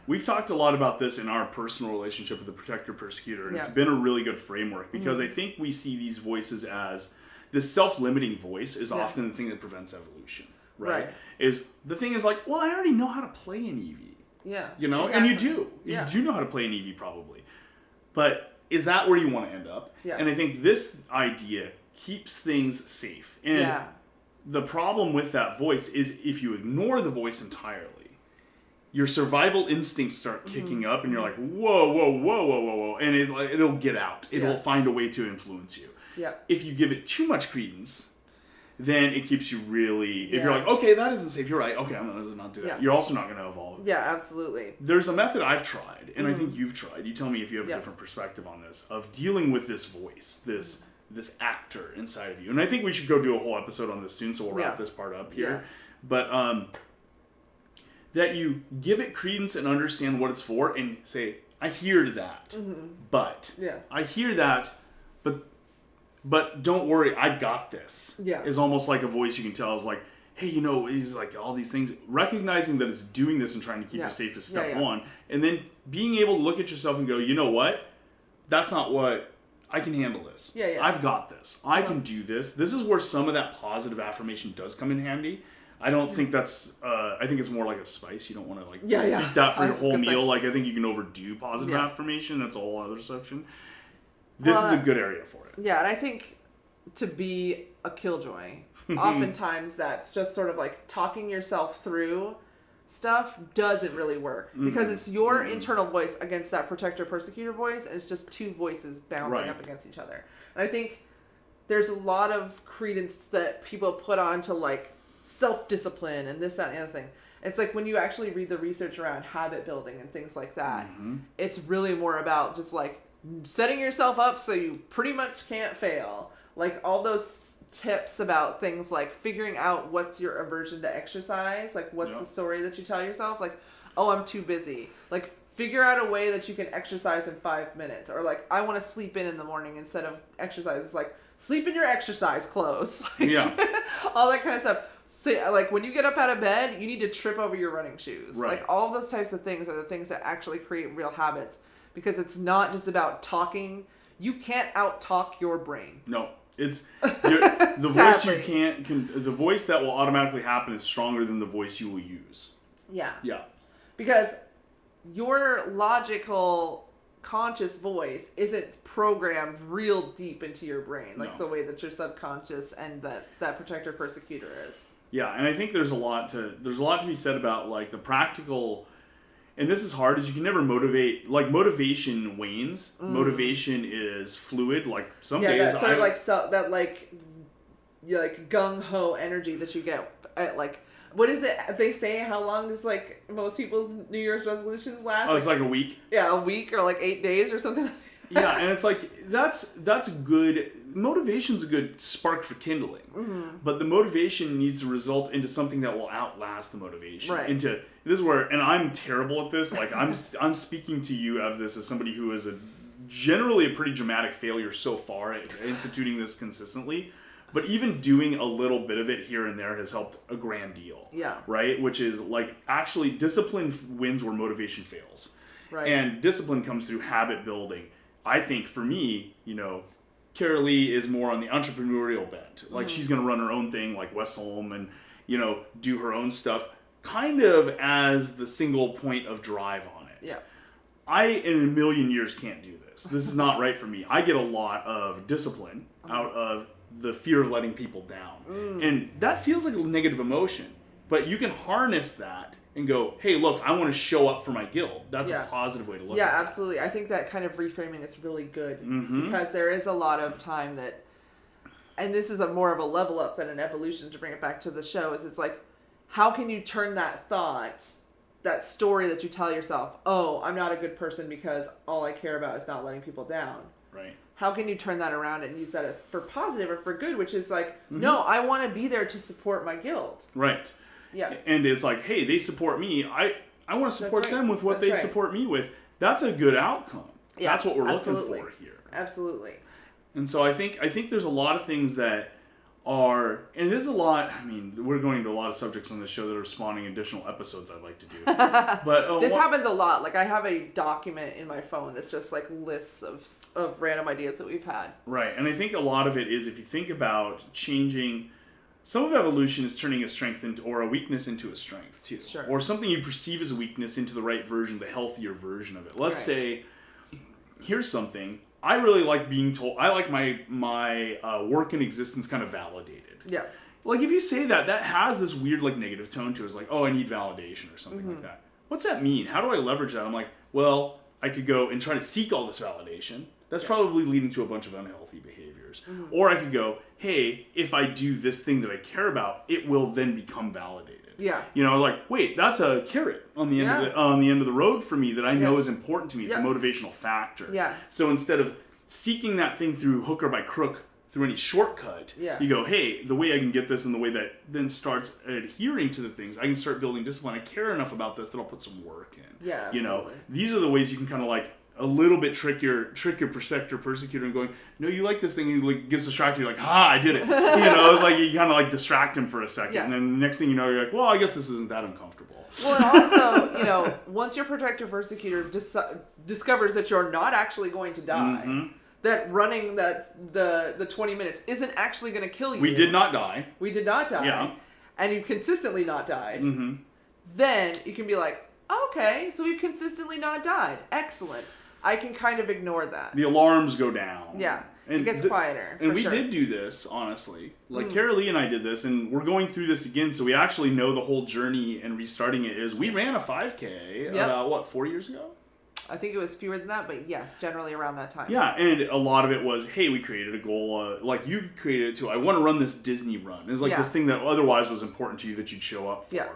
B: we've talked a lot about this in our personal relationship with the protector persecutor, and it's been a really good framework because I think we see these voices as this self-limiting voice is often the thing that prevents evolution. Right. Is the thing is like, well, I already know how to play an EV.
A: Yeah.
B: And you do. You do know how to play an EV probably. But is that where you want to end up?
A: Yeah.
B: And I think this idea keeps things safe. And the problem with that voice is if you ignore the voice entirely, your survival instincts start kicking up, and you're like, whoa, and it'll get out. It'll find a way to influence you.
A: Yeah.
B: If you give it too much credence, then it keeps you really. If you're like, okay, that isn't safe. You're right. Okay, I'm gonna not do that.
A: Yeah.
B: You're also not gonna evolve.
A: Yeah, absolutely.
B: There's a method I've tried, and I think you've tried. You tell me if you have a different perspective on this, of dealing with this voice, this actor inside of you. And I think we should go do a whole episode on this soon, so we'll wrap this part up here.
A: Yeah.
B: But that you give it credence and understand what it's for, and say, I hear that, but I hear that, but don't worry, I got this.
A: Yeah.
B: Is almost like a voice you can tell is like, hey, he's like all these things. Recognizing that it's doing this and trying to keep you safe is step one. And then being able to look at yourself and go, you know what? That's not what, I can handle this.
A: Yeah.
B: I've got this. I can do this. This is where some of that positive affirmation does come in handy. I don't think that's, I think it's more like a spice. You don't want to eat that for your whole meal. I think you can overdo positive affirmation. That's a whole other section. This is a good area for it.
A: Yeah, and I think to be a killjoy, oftentimes that's just sort of like talking yourself through stuff doesn't really work because it's your internal voice against that protector persecutor voice, and it's just two voices bouncing up against each other. And I think there's a lot of credence that people put on to like self-discipline and this, that, and the other thing. It's like when you actually read the research around habit building and things like that, it's really more about just like setting yourself up so you pretty much can't fail. Like all those tips about things like figuring out what's your aversion to exercise, like what's the story that you tell yourself, like, oh, I'm too busy. Like figure out a way that you can exercise in 5 minutes, or like I want to sleep in the morning instead of exercise. It's like sleep in your exercise clothes. All that kind of stuff. So, like, when you get up out of bed, you need to trip over your running shoes.
B: Right.
A: Like, all those types of things are the things that actually create real habits. Because it's not just about talking. You can't out-talk your brain.
B: No. It's the voice you the voice that will automatically happen is stronger than the voice you will use.
A: Yeah.
B: Yeah.
A: Because your logical, conscious voice isn't programmed real deep into your brain. Like the way that your subconscious and that protector persecutor is.
B: Yeah, and I think there's a lot to be said about like the practical, and this is hard, is you can never motivate, like motivation wanes. Motivation is fluid. Like some days
A: that sort of like gung ho energy that you get at like, what is it they say? How long does like most people's New Year's resolutions last?
B: Oh, it's like a week.
A: Yeah, a week or like 8 days or something.
B: Yeah, and it's like that's good. Motivation's a good spark for kindling, but the motivation needs to result into something that will outlast the motivation.
A: Right.
B: Into this is where, and I'm terrible at this. Like I'm speaking to you of this as somebody who is generally a pretty dramatic failure so far at instituting this consistently. But even doing a little bit of it here and there has helped a grand deal.
A: Yeah.
B: Right? Which is like actually discipline wins where motivation fails.
A: Right.
B: And discipline comes through habit building. I think for me, Cara Lee is more on the entrepreneurial bent. Like she's going to run her own thing like Westholm and, do her own stuff kind of as the single point of drive on it.
A: Yeah.
B: I, in a million years, can't do this. This is not right for me. I get a lot of discipline out of the fear of letting people down. And that feels like a negative emotion. But you can harness that and go, hey, look, I want to show up for my guild. That's a positive way to look at it.
A: Yeah, absolutely. I think that kind of reframing is really good because there is a lot of time that, and this is more of a level up than an evolution to bring it back to the show, is it's like, how can you turn that thought, that story that you tell yourself, oh, I'm not a good person because all I care about is not letting people down.
B: Right.
A: How can you turn that around and use that for positive or for good, which is like, no, I want to be there to support my guild.
B: Right.
A: Yeah.
B: And it's like, hey, they support me. I want to support them with what they support me with. That's a good outcome. Yeah, that's what we're looking for here.
A: Absolutely.
B: And so I think there's a lot of things that are, and there's a lot, I mean, we're going into a lot of subjects on this show that are spawning additional episodes I'd like to do. But
A: this happens a lot. Like I have a document in my phone that's just like lists of random ideas that we've had.
B: Right. And I think a lot of it is, if you think about changing, some of evolution is turning a strength into, or a weakness into a strength too.
A: Sure.
B: Or something you perceive as a weakness into the right version, the healthier version of it. Let's say, here's something. I really like being told, I like my work and existence kind of validated.
A: Yeah.
B: Like if you say that has this weird like negative tone to it. It's like, oh, I need validation or something like that. What's that mean? How do I leverage that? I'm like, well, I could go and try to seek all this validation. That's probably leading to a bunch of unhealthy behaviors. Or I could go, hey, if I do this thing that I care about, it will then become validated.
A: Yeah.
B: Like, wait, that's a carrot on the end of the road for me that I know is important to me. It's a motivational factor.
A: Yeah.
B: So instead of seeking that thing through hook or by crook, through any shortcut, you go, hey, the way I can get this and the way that then starts adhering to the things, I can start building discipline. I care enough about this that I'll put some work in.
A: Yeah, absolutely.
B: These are the ways you can kind of like a little bit trick your persecutor and going, no, you like this thing, and he like gets distracted, you're like, I did it. It's like you kind of like distract him for a second, and then the next thing you know, you're like, well, I guess this isn't that uncomfortable.
A: Well, and also, once your protector persecutor discovers that you're not actually going to die, that running the 20 minutes isn't actually going to kill you.
B: We did not die.
A: Yeah. And you've consistently not died. Then you can be like, okay, so we've consistently not died. Excellent. I can kind of ignore that.
B: The alarms go down.
A: Yeah. And it gets quieter.
B: And we did do this, honestly. Like, Cara Lee and I did this, and we're going through this again, so we actually know the whole journey and restarting it is, we ran a 5K about, 4 years ago?
A: I think it was fewer than that, but yes, generally around that time.
B: Yeah, and a lot of it was, hey, we created a goal, like you created it too. I want to run this Disney run. It's like this thing that otherwise was important to you that you'd show up for. Yeah.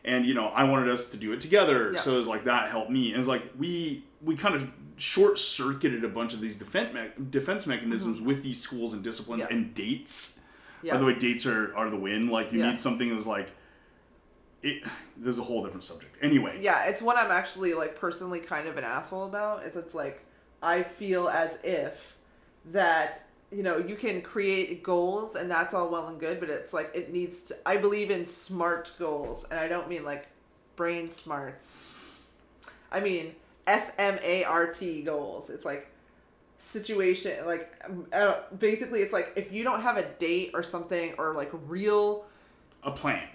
B: And, I wanted us to do it together, so it was like that helped me. And it's like, we kind of short-circuited a bunch of these defense mechanisms with these tools and disciplines and dates. By the way, dates are the win. Like, you need something that's like, this is a whole different subject. Anyway.
A: Yeah, it's what I'm actually, like, personally kind of an asshole about, is it's like, I feel as if that, you can create goals and that's all well and good, but it's like, it needs to, I believe in SMART goals, and I don't mean like brain smarts. I mean SMART goals. It's like situation, like, basically it's like, if you don't have a date or something, or like a real plan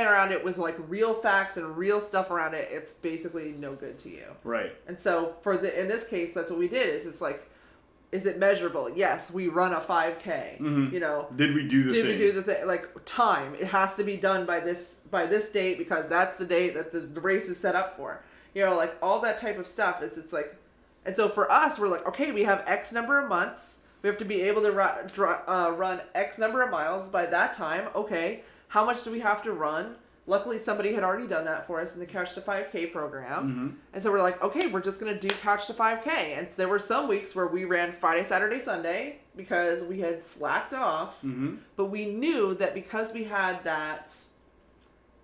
A: around it with like real facts and real stuff around it, it's basically no good to you.
B: Right.
A: And so in this case, that's what we did, is it's like, is it measurable? Yes, we run a 5K.
B: Mm-hmm.
A: You know,
B: did we do the thing?
A: Did we do the thing? Like time, it has to be done by this date because that's the date that the race is set up for. You know, like all that type of stuff is it's like, and so for us, we're like, okay, we have X number of months. We have to be able to run X number of miles by that time. Okay, how much do we have to run? Luckily, somebody had already done that for us in the Couch to 5K program.
B: Mm-hmm.
A: And so we're like, okay, we're just going to do Couch to 5K. And so there were some weeks where we ran Friday, Saturday, Sunday because we had slacked off.
B: Mm-hmm.
A: But we knew that because we had that,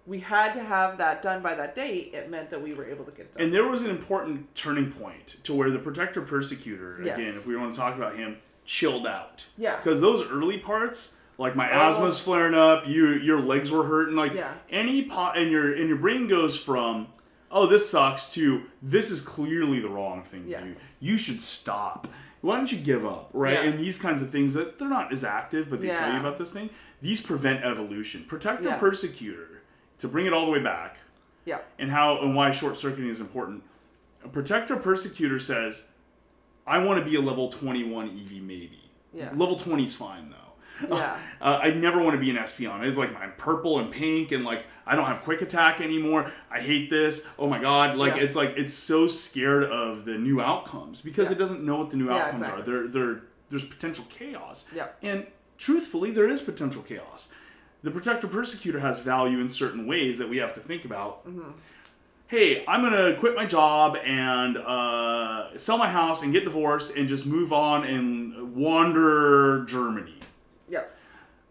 A: we had to have that done by that date, it meant that we were able to get done.
B: And there was an important turning point to where the Protector Persecutor,
A: Yes.
B: again, if we want to talk about him, chilled out.
A: Yeah.
B: Because those early parts, like my asthma's flaring up, your legs were hurting, like any pot, and your brain goes from, oh, this sucks, to this is clearly the wrong thing to do. You should stop. Why don't you give up, right?
A: Yeah.
B: And these kinds of things that they're not as active, but they tell you about this thing. These prevent evolution. Protector Persecutor, to bring it all the way back.
A: Yeah.
B: And why short circuiting is important. A Protector Persecutor says, I want to be a level 21 EV maybe.
A: Yeah.
B: Level 20 is fine though.
A: Yeah.
B: I never want to be an Espion. It's like I'm purple and pink and like I don't have quick attack anymore. I hate this. Oh my god. Like it's so scared of the new outcomes because it doesn't know what the new outcomes are. There's potential chaos.
A: Yeah.
B: And truthfully, there is potential chaos. The Protector Persecutor has value in certain ways that we have to think about. Mm-hmm. Hey, I'm going to quit my job and sell my house and get divorced and just move on and wander Germany.
A: Yep.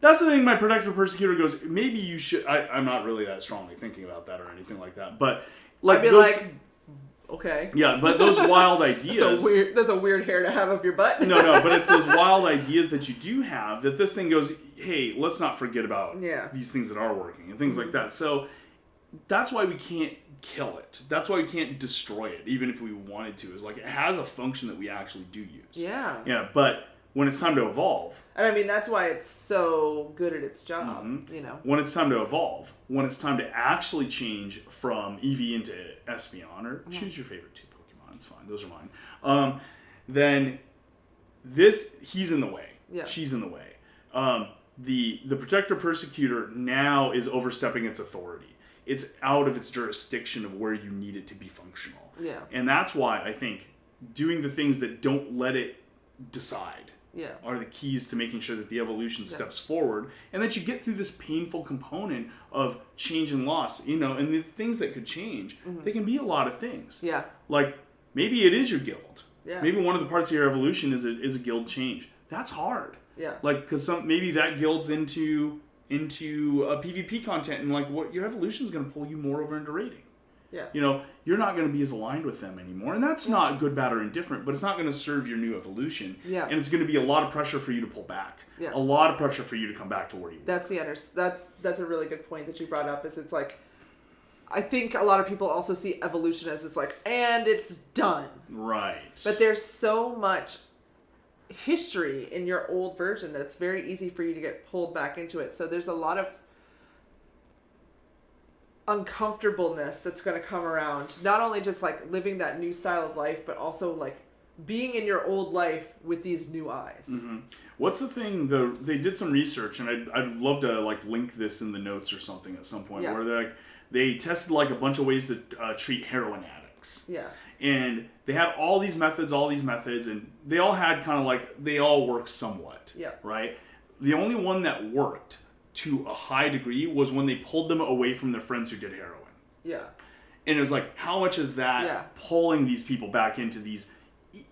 B: That's the thing my Protector Persecutor goes, maybe you should... I'm not really that strongly thinking about that or anything like that, but... like
A: I'd be
B: those,
A: like, okay.
B: Yeah, but those wild ideas...
A: That's a weird hair to have up your butt.
B: No, but it's those wild ideas that you do have that this thing goes, hey, let's not forget about these things that are working and things like that. So that's why we can't kill it. That's why we can't destroy it, even if we wanted to. Is like it has a function that we actually do use.
A: Yeah.
B: Yeah, but when it's time to evolve...
A: And I mean, that's why it's so good at its job, you know.
B: When it's time to evolve, when it's time to actually change from EV into Espion, or choose your favorite 2 Pokemon, it's fine, those are mine, then he's in the way.
A: Yeah.
B: She's in the way. The Protector Persecutor now is overstepping its authority. It's out of its jurisdiction of where you need it to be functional.
A: Yeah.
B: And that's why I think doing the things that don't let it decide are the keys to making sure that the evolution steps forward and that you get through this painful component of change and loss, you know, and the things that could change, they can be a lot of things.
A: Yeah.
B: Like, maybe it is your guild.
A: Yeah.
B: Maybe one of the parts of your evolution is a guild change. That's hard.
A: Yeah.
B: Like, because maybe that guild's into a PvP content and like what your evolution is going to pull you more over into raiding.
A: Yeah.
B: You know, you're not going to be as aligned with them anymore. And that's not good, bad, or indifferent, but it's not going to serve your new evolution.
A: Yeah.
B: And it's going to be a lot of pressure for you to pull back.
A: Yeah.
B: A lot of pressure for you to come back to where you were.
A: That's a really good point that you brought up, is it's like, I think a lot of people also see evolution as it's like, and it's done.
B: Right.
A: But there's so much history in your old version that it's very easy for you to get pulled back into it. So there's a lot of uncomfortableness that's going to come around, not only just like living that new style of life, but also like being in your old life with these new eyes.
B: Mm-hmm. What's the thing? They did some research, and I'd love to like link this in the notes or something at some point, where they tested like a bunch of ways to treat heroin addicts.
A: Yeah.
B: And they had all these methods, and they all had kind of like, they all work somewhat.
A: Yeah.
B: Right? The only one that worked to a high degree was when they pulled them away from their friends who did heroin.
A: Yeah.
B: And it was like, how much is that pulling these people back into these,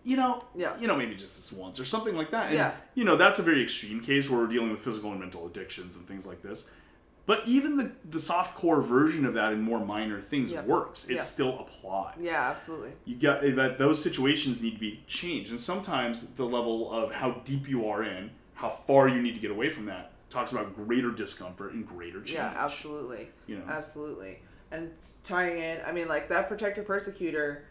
B: maybe just this once or something like that. And, that's a very extreme case where we're dealing with physical and mental addictions and things like this. But even the soft core version of that in more minor things works. It still applies.
A: Yeah, absolutely.
B: You got that those situations need to be changed. And sometimes the level of how deep you are in, how far you need to get away from that, talks about greater discomfort and greater change.
A: Yeah, absolutely.
B: You know?
A: Absolutely. And tying in, I mean, like that Protector Persecutor,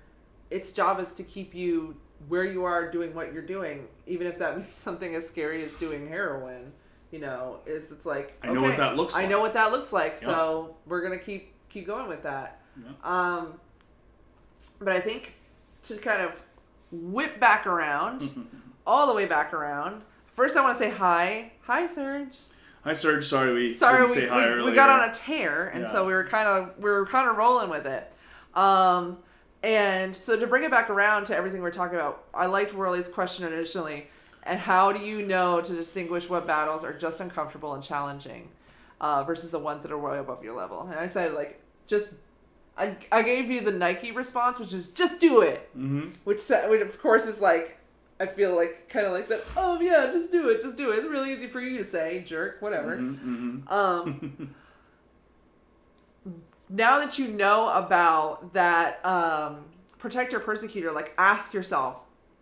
A: its job is to keep you where you are doing what you're doing, even if that means something as scary as doing heroin. You know, it's like,
B: I know what that looks like.
A: I know what that looks like, so we're gonna keep going with that. Yeah. But I think to kind of whip back around, all the way back around. First, I want to say hi. Hi, Serge.
B: Hi, Serge. Sorry we didn't say hi earlier.
A: We got on a tear, and so we were kind of rolling with it. And so to bring it back around to everything we're talking about, I liked Worley's question initially. And how do you know to distinguish what battles are just uncomfortable and challenging versus the ones that are way above your level? And I said, like, I gave you the Nike response, which is just do it. Mm-hmm. Which of course is like, I feel like kind of like that. Oh yeah, just do it. It's really easy for you to say, jerk, whatever. Mm-hmm. Now that you know about that protector persecutor, like, ask yourself,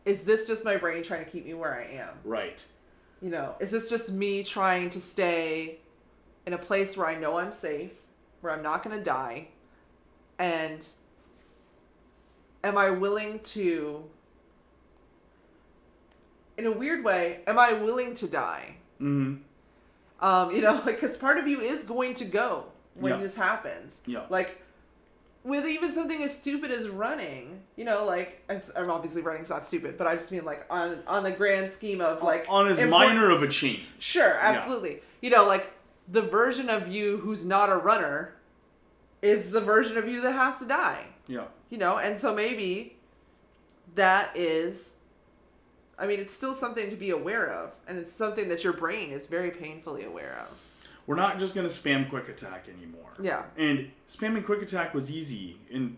A: is this just my brain trying to keep me where I am?
B: Right.
A: You know, is this just me trying to stay in a place where I know I'm safe, where I'm not going to die? And am I willing to, in a weird way, am I willing to die? Mm-hmm. You know, like, because part of you is going to go when this happens. Yeah. Like, with even something as stupid as running, you know, like, I'm obviously running's not stupid, but I just mean, like, on the grand scheme of, like,
B: on as minor of a change.
A: Sure, absolutely. Yeah. You know, like, the version of you who's not a runner is the version of you that has to die. Yeah. You know, and so maybe that is, I mean, it's still something to be aware of, and it's something that your brain is very painfully aware of.
B: We're not just going to spam quick attack anymore. Yeah. And spamming quick attack was easy and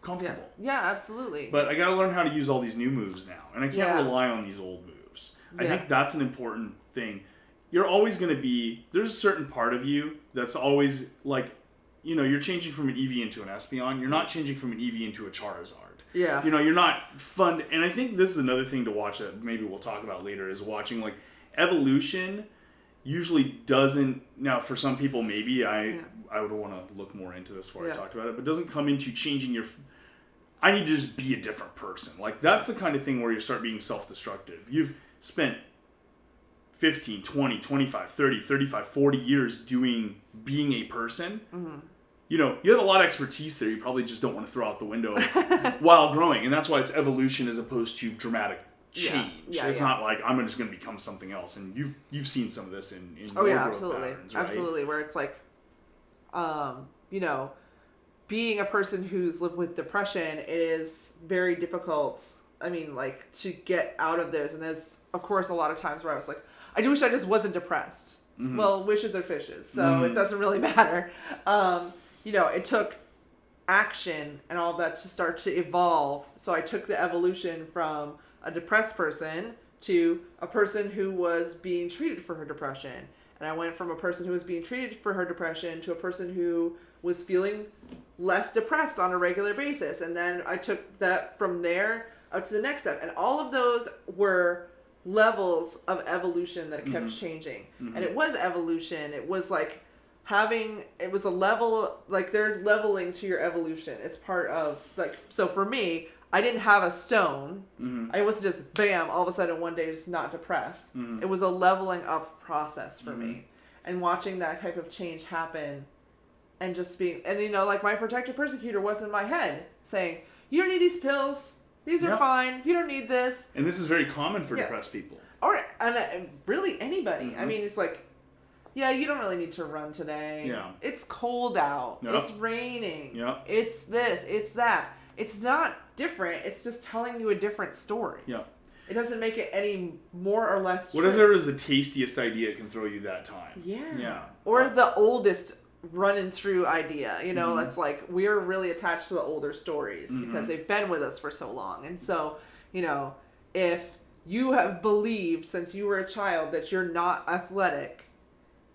B: comfortable.
A: Yeah, absolutely.
B: But I got to learn how to use all these new moves now. And I can't rely on these old moves. I think that's an important thing. You're always going to be, there's a certain part of you that's always like, you know, you're changing from an EV into an Espeon. You're not changing from an EV into a Charizard. Yeah. You know, you're not fun. And I think this is another thing to watch that maybe we'll talk about later, is watching, like, evolution usually doesn't, now for some people maybe I would want to look more into this before I talked about it, but doesn't come into changing your, I need to just be a different person. Like, that's the kind of thing where you start being self-destructive. You've spent 15, 20, 25, 30, 35, 40 years being a person. Mm-hmm. You know, you have a lot of expertise there you probably just don't want to throw out the window while growing. And that's why it's evolution as opposed to dramatic change. It's not like I'm just going to become something else. And you've seen some of this in your growth
A: absolutely.
B: Patterns, right?
A: Absolutely, where it's like, you know, being a person who's lived with depression is very difficult. I mean, like, to get out of this. And there's, of course, a lot of times where I was like, I wish I just wasn't depressed. Mm-hmm. Well, wishes are fishes, so it doesn't really matter. You know, it took action and all that to start to evolve. So I took the evolution from a depressed person to a person who was being treated for her depression. And I went from a person who was being treated for her depression to a person who was feeling less depressed on a regular basis. And then I took that from there up to the next step. And all of those were levels of evolution that kept changing. Mm-hmm. And it was evolution. It was like it was a level, like, there's leveling to your evolution. It's part of, like, so for me, I didn't have a stone. Mm-hmm. I wasn't just, bam, all of a sudden one day just not depressed. Mm-hmm. It was a leveling up process for me. And watching that type of change happen and just being, and, you know, like, my protector persecutor was in my head saying, you don't need these pills. These are fine. You don't need this.
B: And this is very common for depressed people.
A: And really anybody. Mm-hmm. I mean, it's like, yeah, you don't really need to run today. Yeah. It's cold out. Yep. It's raining. Yep. It's this. It's that. It's not different. It's just telling you a different story. Yeah. It doesn't make it any more or less true.
B: Whatever is the tastiest idea it can throw you that time.
A: Yeah. Yeah. Or the oldest running through idea. You know, it's like, we're really attached to the older stories because they've been with us for so long. And so, you know, if you have believed since you were a child that you're not athletic,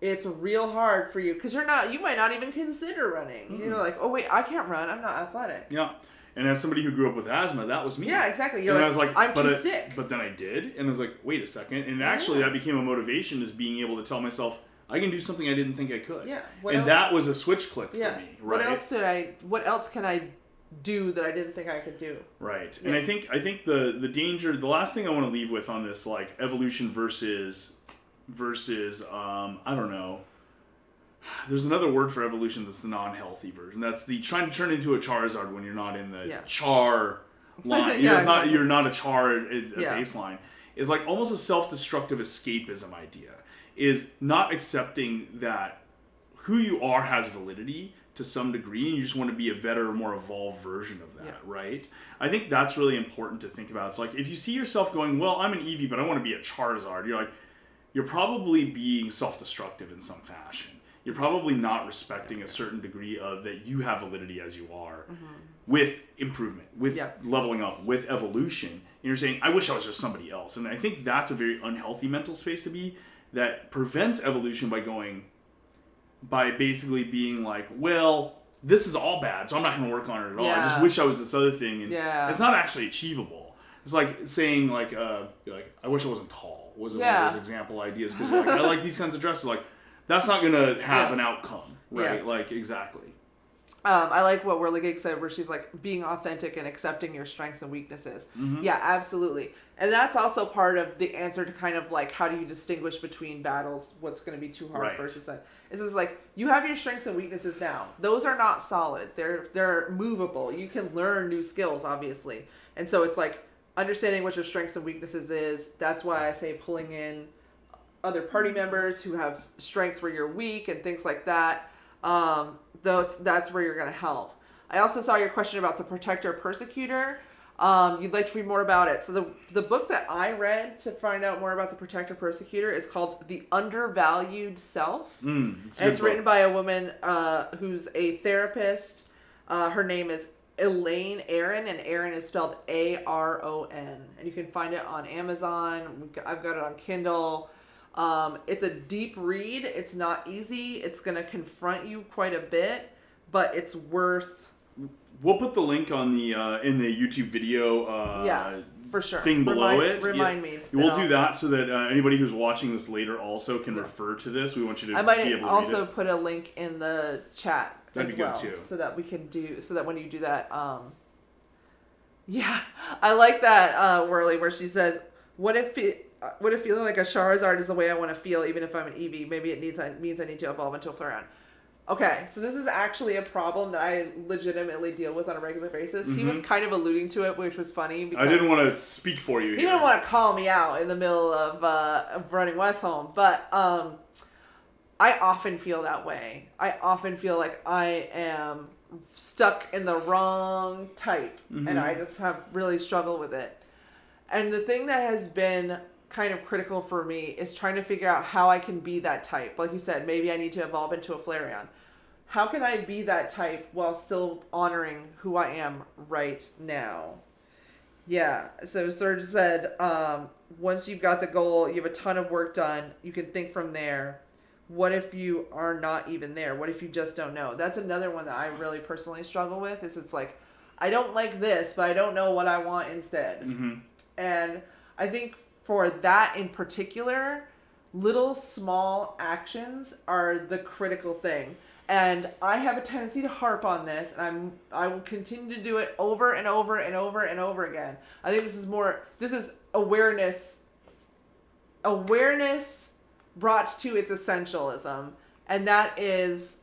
A: it's real hard for you because you might not even consider running. You're like, oh wait, I can't run. I'm not athletic.
B: Yeah. And as somebody who grew up with asthma, that was me.
A: Yeah, exactly. You're I was like, I'm too sick.
B: But then I did. And I was like, wait a second. And actually that became a motivation, is being able to tell myself, I can do something I didn't think I could. Yeah. And that was a switch click for me, right?
A: What else can I do that I didn't think I could do?
B: Right. Yeah. And I think the danger, the last thing I want to leave with on this, like, evolution versus I don't know. There's another word for evolution that's the non-healthy version. That's the trying to turn into a Charizard when you're not in the char line. You're not a char at baseline. is like almost a self-destructive escapism idea, is not accepting that who you are has validity to some degree, and you just want to be a better, more evolved version of that, right? I think that's really important to think about. It's like, if you see yourself going, well, I'm an Eevee, but I want to be a Charizard, you're probably being self-destructive in some fashion. You're probably not respecting a certain degree of that you have validity as you are, with improvement, with leveling up, with evolution. And you're saying, I wish I was just somebody else. And I think that's a very unhealthy mental space to be, that prevents evolution by basically being like, well, this is all bad, so I'm not going to work on it at all. I just wish I was this other thing. And it's not actually achievable. It's like saying, like, I wish I wasn't tall, was one of those example ideas. Because like, I like these kinds of dresses. Like, that's not going to have an outcome, right? Yeah. Like, exactly.
A: I like what Whirly Geek said, where she's like, being authentic and accepting your strengths and weaknesses. Yeah, absolutely. And that's also part of the answer to kind of like, how do you distinguish between battles, what's going to be too hard versus that. This is like, you have your strengths and weaknesses now. Those are not solid. They're movable. You can learn new skills, obviously. And so it's like, understanding what your strengths and weaknesses is. That's why I say pulling in other party members who have strengths where you're weak and things like that. That's where you're going to help. I also saw your question about the protector persecutor. You'd like to read more about it. So the book that I read to find out more about the protector persecutor is called The Undervalued Self. It's written by a woman who's a therapist. Her name is Elaine Aron, and Aron is spelled Aron. And you can find it on Amazon. I've got it on Kindle. It's a deep read. It's not easy. It's going to confront you quite a bit, but it's worth.
B: We'll put the link on the in the YouTube video
A: for sure.
B: thing below it.
A: Remind me.
B: We'll do that so that anybody who's watching this later also can refer to this. We want you to
A: I might
B: be able to
A: also
B: read it.
A: put a link in the chat.
B: That'd be good too.
A: So that we can so that when you do that, I like that Whirly, where she says, what if feeling like a Charizard is the way I want to feel, even if I'm an Eevee? Maybe it means I need to evolve into a Flareon. Okay, so this is actually a problem that I legitimately deal with on a regular basis. He was kind of alluding to it, which was funny. Because
B: I didn't want to speak for you.
A: He didn't want to call me out in the middle of running Westholme, but I often feel that way. I often feel like I am stuck in the wrong type, and I just have really struggled with it. And the thing that has been kind of critical for me is trying to figure out how I can be that type. Like you said, maybe I need to evolve into a Flareon. How can I be that type while still honoring who I am right now? Yeah, so Serge said, once you've got the goal, you have a ton of work done, you can think from there. What if you are not even there? What if you just don't know? That's another one that I really personally struggle with, is it's like, I don't like this, but I don't know what I want instead. And I think for that in particular, little small actions are the critical thing. And I have a tendency to harp on this, and I will continue to do it over and over and over and over again. I think this is awareness brought to its essentialism, and that is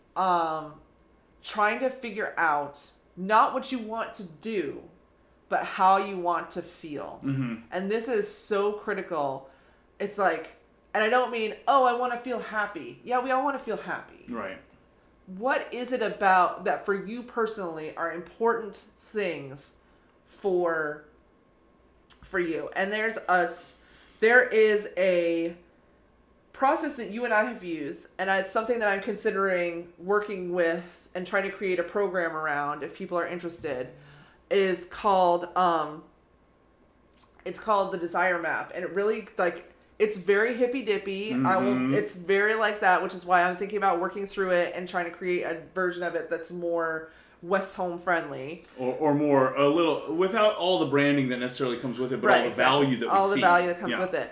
A: trying to figure out not what you want to do, but how you want to feel. And this is so critical. It's like, and I don't mean, I want to feel happy. Yeah, we all want to feel happy.
B: Right.
A: What is it about that for you personally are important things for you? And there is a process that you and I have used, and it's something that I'm considering working with and trying to create a program around if people are interested, is called it's called the Desire Map. And it really, like, it's very hippy dippy. It's very like that, which is why I'm thinking about working through it and trying to create a version of it that's more Westholme friendly,
B: or more a little without all the branding that necessarily comes with it, but all the value that we see.
A: All the value that comes with it.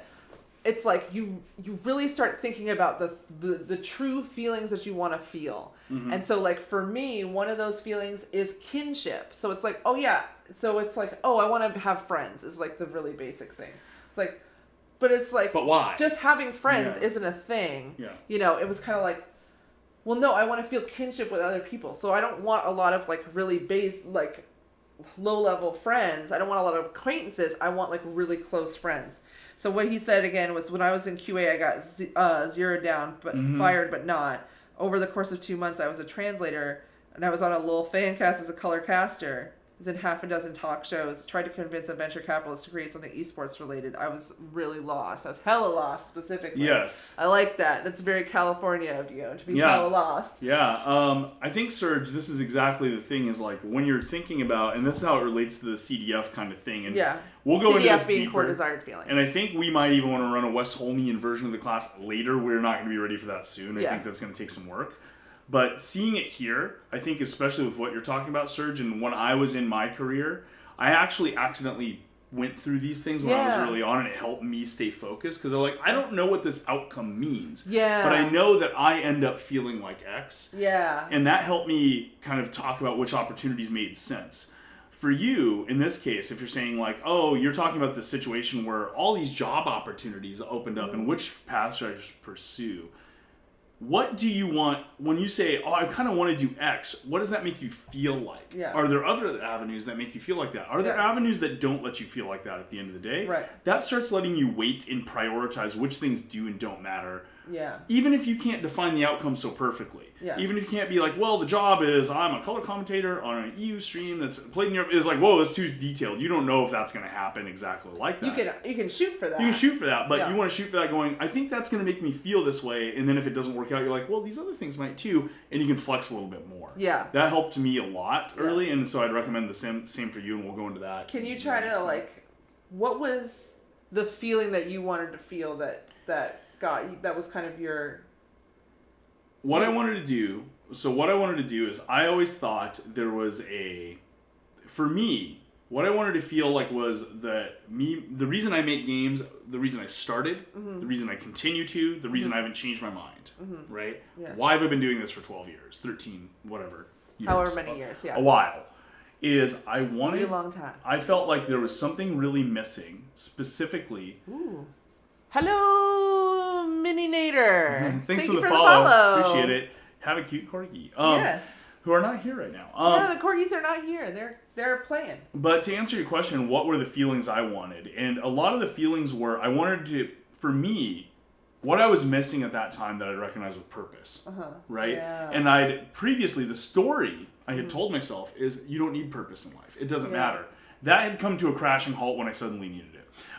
A: It's like you really start thinking about the true feelings that you want to feel. And so, like, for me, one of those feelings is kinship. So it's like, I want to have friends is like the really basic thing. It's like, but it's like,
B: but why?
A: Just having friends isn't a thing.
B: Yeah.
A: You know, it was kind of like, well, no, I want to feel kinship with other people. So I don't want a lot of like really low level friends. I don't want a lot of acquaintances. I want like really close friends. So what he said again was, when I was in QA, I got zeroed down, but fired, but not. Over the course of 2 months, I was a translator, and I was on a little fan cast as a color caster. I was in half a dozen talk shows, tried to convince a venture capitalist to create something esports related. I was really lost. I was hella lost, specifically.
B: Yes.
A: I like that. That's very California of you, to be hella lost.
B: Yeah. I think, Serge, this is exactly the thing, is like when you're thinking about, and this is how it relates to the CDF kind of thing. And we'll go into this
A: CDF being
B: deeper.
A: core desired feelings.
B: And I think we might even want to run a Wes Holmian version of the class later. We're not going to be ready for that soon. I think that's going to take some work. But seeing it here, I think especially with what you're talking about, Serge, and when I was in my career, I actually accidentally went through these things when I was early on, and it helped me stay focused, because I'm like, I don't know what this outcome means.
A: Yeah.
B: But I know that I end up feeling like X.
A: Yeah.
B: And that helped me kind of talk about which opportunities made sense. For you, in this case, if you're saying like, oh, you're talking about this situation where all these job opportunities opened up, and which path should I pursue? What do you want when you say, oh, I kind of want to do X? What does that make you feel like?
A: Yeah.
B: Are there other avenues that make you feel like that? Are there avenues that don't let you feel like that at the end of the day?
A: Right.
B: That starts letting you weight and prioritize which things do and don't matter.
A: Yeah.
B: Even if you can't define the outcome so perfectly.
A: Yeah.
B: Even if you can't be like, well, the job is I'm a color commentator on an EU stream that's played in Europe. It's like, whoa, that's too detailed. You don't know if that's going to happen exactly like that.
A: You can shoot for that.
B: You can shoot for that, but you want to shoot for that going, I think that's going to make me feel this way. And then if it doesn't work out, you're like, well, these other things might too. And you can flex a little bit more.
A: Yeah.
B: That helped me a lot early. And so I'd recommend the same for you, and we'll go into that.
A: Can you try to, like, what was the feeling that you wanted to feel that got you, that was kind of your...
B: What I wanted to do is I always thought there was for me, what I wanted to feel like was the reason I make games, the reason I started, the reason I continue to, the reason I haven't changed my mind, right?
A: Yeah.
B: Why have I been doing this for 12 years, 13, whatever years?
A: However many years,
B: A while. Is I wanted...
A: Pretty long time.
B: I felt like there was something really missing, specifically...
A: Ooh. Hello, Mini Nader.
B: Thanks
A: Thank
B: for
A: you
B: the
A: for
B: follow. Appreciate it. Have a cute corgi.
A: Yes.
B: Who are not here right now.
A: The corgis are not here. They're playing.
B: But to answer your question, what were the feelings I wanted? And a lot of the feelings were, I wanted to, for me, what I was missing at that time that I'd recognize with purpose. Right? Yeah. And the story I had told myself is, you don't need purpose in life. It doesn't matter. That had come to a crashing halt when I suddenly needed it.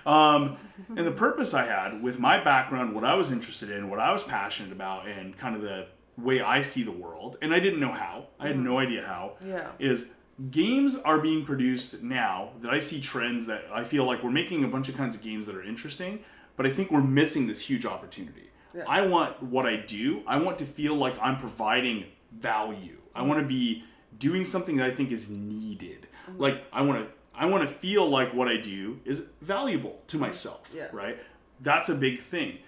B: And the purpose I had with my background, what I was interested in, what I was passionate about, and kind of the way I see the world, and I didn't know how, I had no idea how, is games are being produced now that I see trends that I feel like we're making a bunch of kinds of games that are interesting, but I think we're missing this huge opportunity. Yeah. I want what I do, I want to feel like I'm providing value. I want to be doing something that I think is needed. Like, I want to feel like what I do is valuable to myself, right? That's a big thing.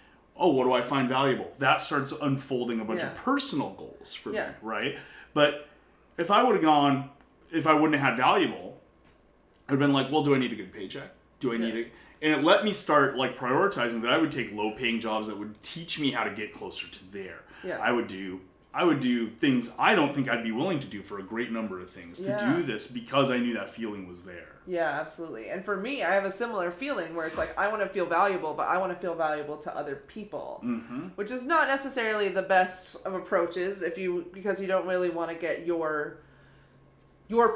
B: Oh, what do I find valuable? That starts unfolding a bunch of personal goals for me, right? But if I wouldn't have had valuable, I'd have been like, well, do I need a good paycheck? Do I need it? And it let me start like prioritizing that I would take low paying jobs that would teach me how to get closer to there. Yeah. I would do things I don't think I'd be willing to do for a great number of things to do this because I knew that feeling was there. Yeah,
A: absolutely. And for me, I have a similar feeling where it's like, I want to feel valuable, but I want to feel valuable to other people, which is not necessarily the best of approaches because you don't really want to get your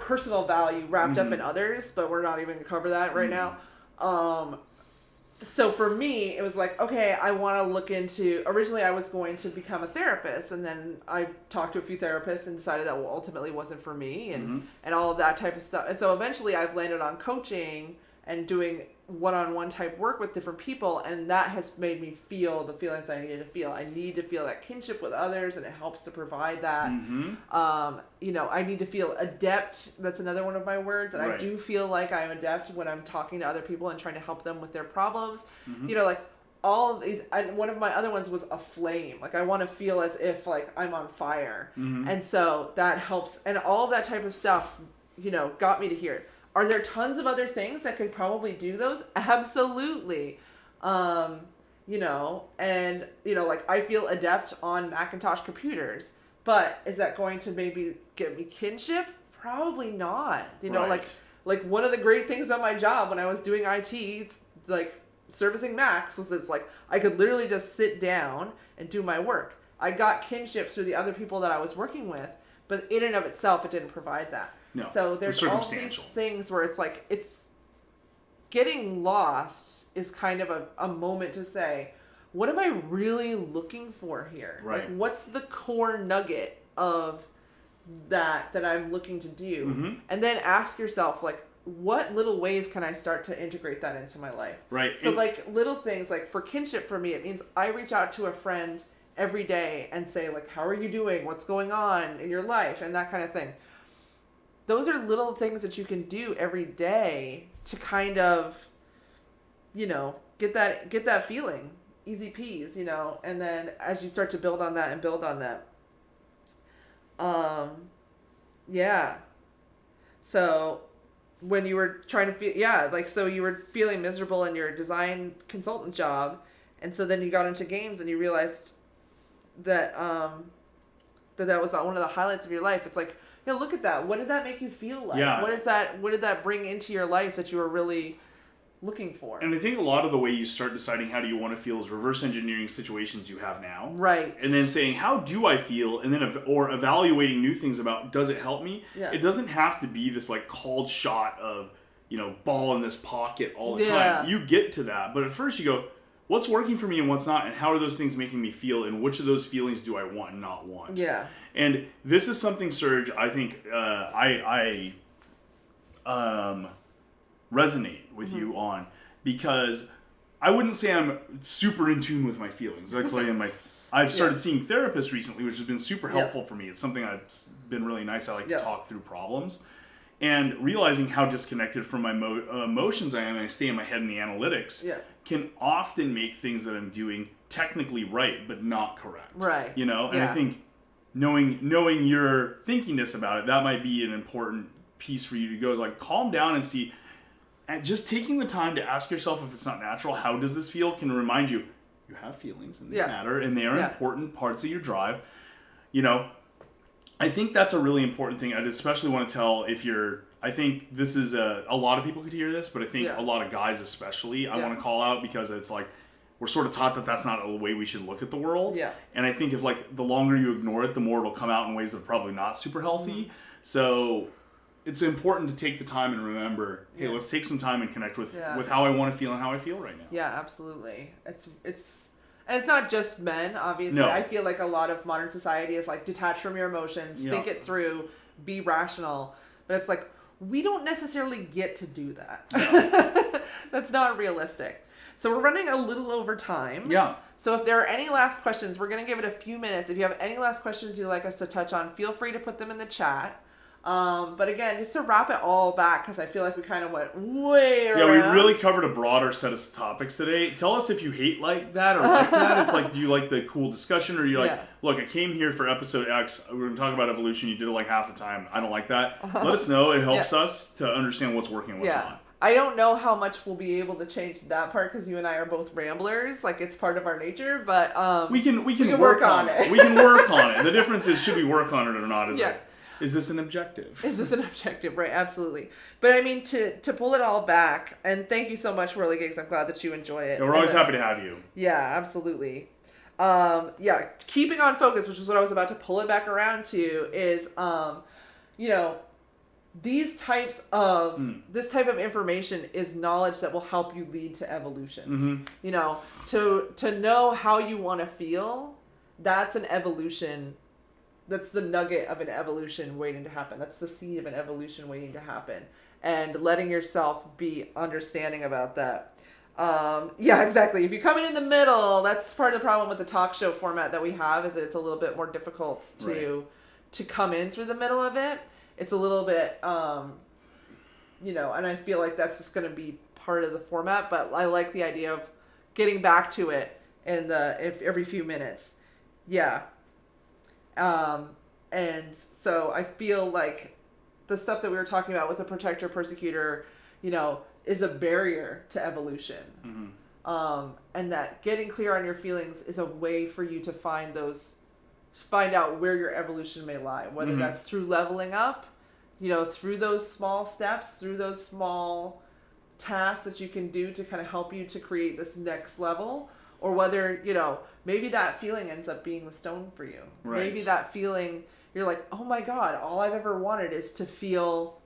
A: personal value wrapped up in others, but we're not even going to cover that right now. So for me, it was like, okay, I want to look into, originally I was going to become a therapist, and then I talked to a few therapists and decided that ultimately wasn't for me and all of that type of stuff. And so eventually I've landed on coaching and doing one-on-one type work with different people, and that has made me feel the feelings I needed to feel. I need to feel that kinship with others, and it helps to provide that. I need to feel adept. That's another one of my words, and I do feel like I'm adept when I'm talking to other people and trying to help them with their problems. Like all of these, one of my other ones was a flame. Like I want to feel as if like I'm on fire, and so that helps. And all of that type of stuff, got me to here. Are there tons of other things that could probably do those? Absolutely. Like I feel adept on Macintosh computers, but is that going to maybe give me kinship? Probably not. Like one of the great things on my job when I was doing IT, it's like servicing Max was this like I could literally just sit down and do my work. I got kinship through the other people that I was working with, but in and of itself, it didn't provide that.
B: No,
A: so there's all these things where it's like it's getting lost is kind of a moment to say, what am I really looking for here?
B: Right.
A: Like, what's the core nugget of that I'm looking to do?
B: Mm-hmm.
A: And then ask yourself, like, what little ways can I start to integrate that into my life?
B: Right.
A: So, like, little things, like, for kinship for me, it means I reach out to a friend every day and say, like, how are you doing? What's going on in your life? And that kind of thing. Those are little things that you can do every day to kind of, you know, get that feeling. Easy peas, you know, and then as you start to build on that, yeah. So when you were trying to feel, so you were feeling miserable in your design consultant job, and so then you got into games and you realized that that was one of the highlights of your life. It's like, you know, look at that. What did that make you feel like?
B: Yeah.
A: What did that bring into your life that you were really looking for?
B: And I think a lot of the way you start deciding how do you want to feel is reverse engineering situations you have now.
A: Right.
B: And then saying, how do I feel? And then, or evaluating new things about, does it help me?
A: Yeah.
B: It doesn't have to be this like called shot of, you know, ball in this pocket all the time. You get to that. But at first you go, what's working for me and what's not? And how are those things making me feel? And which of those feelings do I want and not want?
A: Yeah.
B: And this is something, Serge, I think I resonate with you on, because I wouldn't say I'm super in tune with my feelings. Actually, I've started seeing therapists recently, which has been super helpful for me. It's something I've been really nice. I like to talk through problems, and realizing how disconnected from my emotions I am, and I stay in my head in the analytics, can often make things that I'm doing technically right, but not correct.
A: Right.
B: You know, and I think knowing your thinkiness about it, that might be an important piece for you to go, is like, calm down and see. And just taking the time to ask yourself if it's not natural, how does this feel, can remind you have feelings and they matter, and they are important parts of your drive. You know, I think that's a really important thing. I'd especially want to tell I think this is a lot of people could hear this, but I think a lot of guys especially, I want to call out, because it's like, we're sort of taught that that's not the way we should look at the world.
A: Yeah.
B: And I think if like the longer you ignore it, the more it'll come out in ways that are probably not super healthy. Mm-hmm. So it's important to take the time and remember, hey, let's take some time and connect with how I want to feel and how I feel right now.
A: Yeah, absolutely. And it's not just men, obviously.
B: No.
A: I feel like a lot of modern society is like, detach from your emotions, think it through, be rational. But it's like, we don't necessarily get to do that. No. That's not realistic. So we're running a little over time.
B: Yeah.
A: So if there are any last questions, we're going to give it a few minutes. If you have any last questions you'd like us to touch on, feel free to put them in the chat. But again, just to wrap it all back, because I feel like we kind of went way around.
B: Yeah, we really covered a broader set of topics today. Tell us if you hate like that or like that. It's like, do you like the cool discussion, or you're like, look, I came here for episode X. We're going to talk about evolution. You did it like half the time. I don't like that. Let us know. It helps us to understand what's working and what's not.
A: I don't know how much we'll be able to change that part, because you and I are both ramblers. Like, it's part of our nature, but
B: we can work on it. We can work on it. The difference is, should we work on it or not? Is this an objective?
A: Is this an objective? Right, absolutely. But I mean, to pull it all back, and thank you so much, Whirly Gigs. I'm glad that you enjoy it.
B: Yeah, we're always happy to have you.
A: Yeah, absolutely. Keeping on focus, which is what I was about to pull it back around to, is, you know, this type of information is knowledge that will help you lead to evolutions.
B: Mm-hmm.
A: You know, to know how you want to feel, that's an evolution. That's the nugget of an evolution waiting to happen. That's the seed of an evolution waiting to happen. And letting yourself be understanding about that. Exactly. If you come in the middle, that's part of the problem with the talk show format that we have, is that it's a little bit more difficult to come in through the middle of it. It's a little bit, you know, and I feel like that's just going to be part of the format, but I like the idea of getting back to it every few minutes. Yeah. And so I feel like the stuff that we were talking about with the protector persecutor, you know, is a barrier to evolution. Mm-hmm. And that getting clear on your feelings is a way for you to find out where your evolution may lie, whether that's through leveling up, you know, through those small steps, through those small tasks that you can do to kind of help you to create this next level, or whether, maybe that feeling ends up being the stone for you.
B: Right.
A: Maybe that feeling, you're like, oh my God, all I've ever wanted is to feel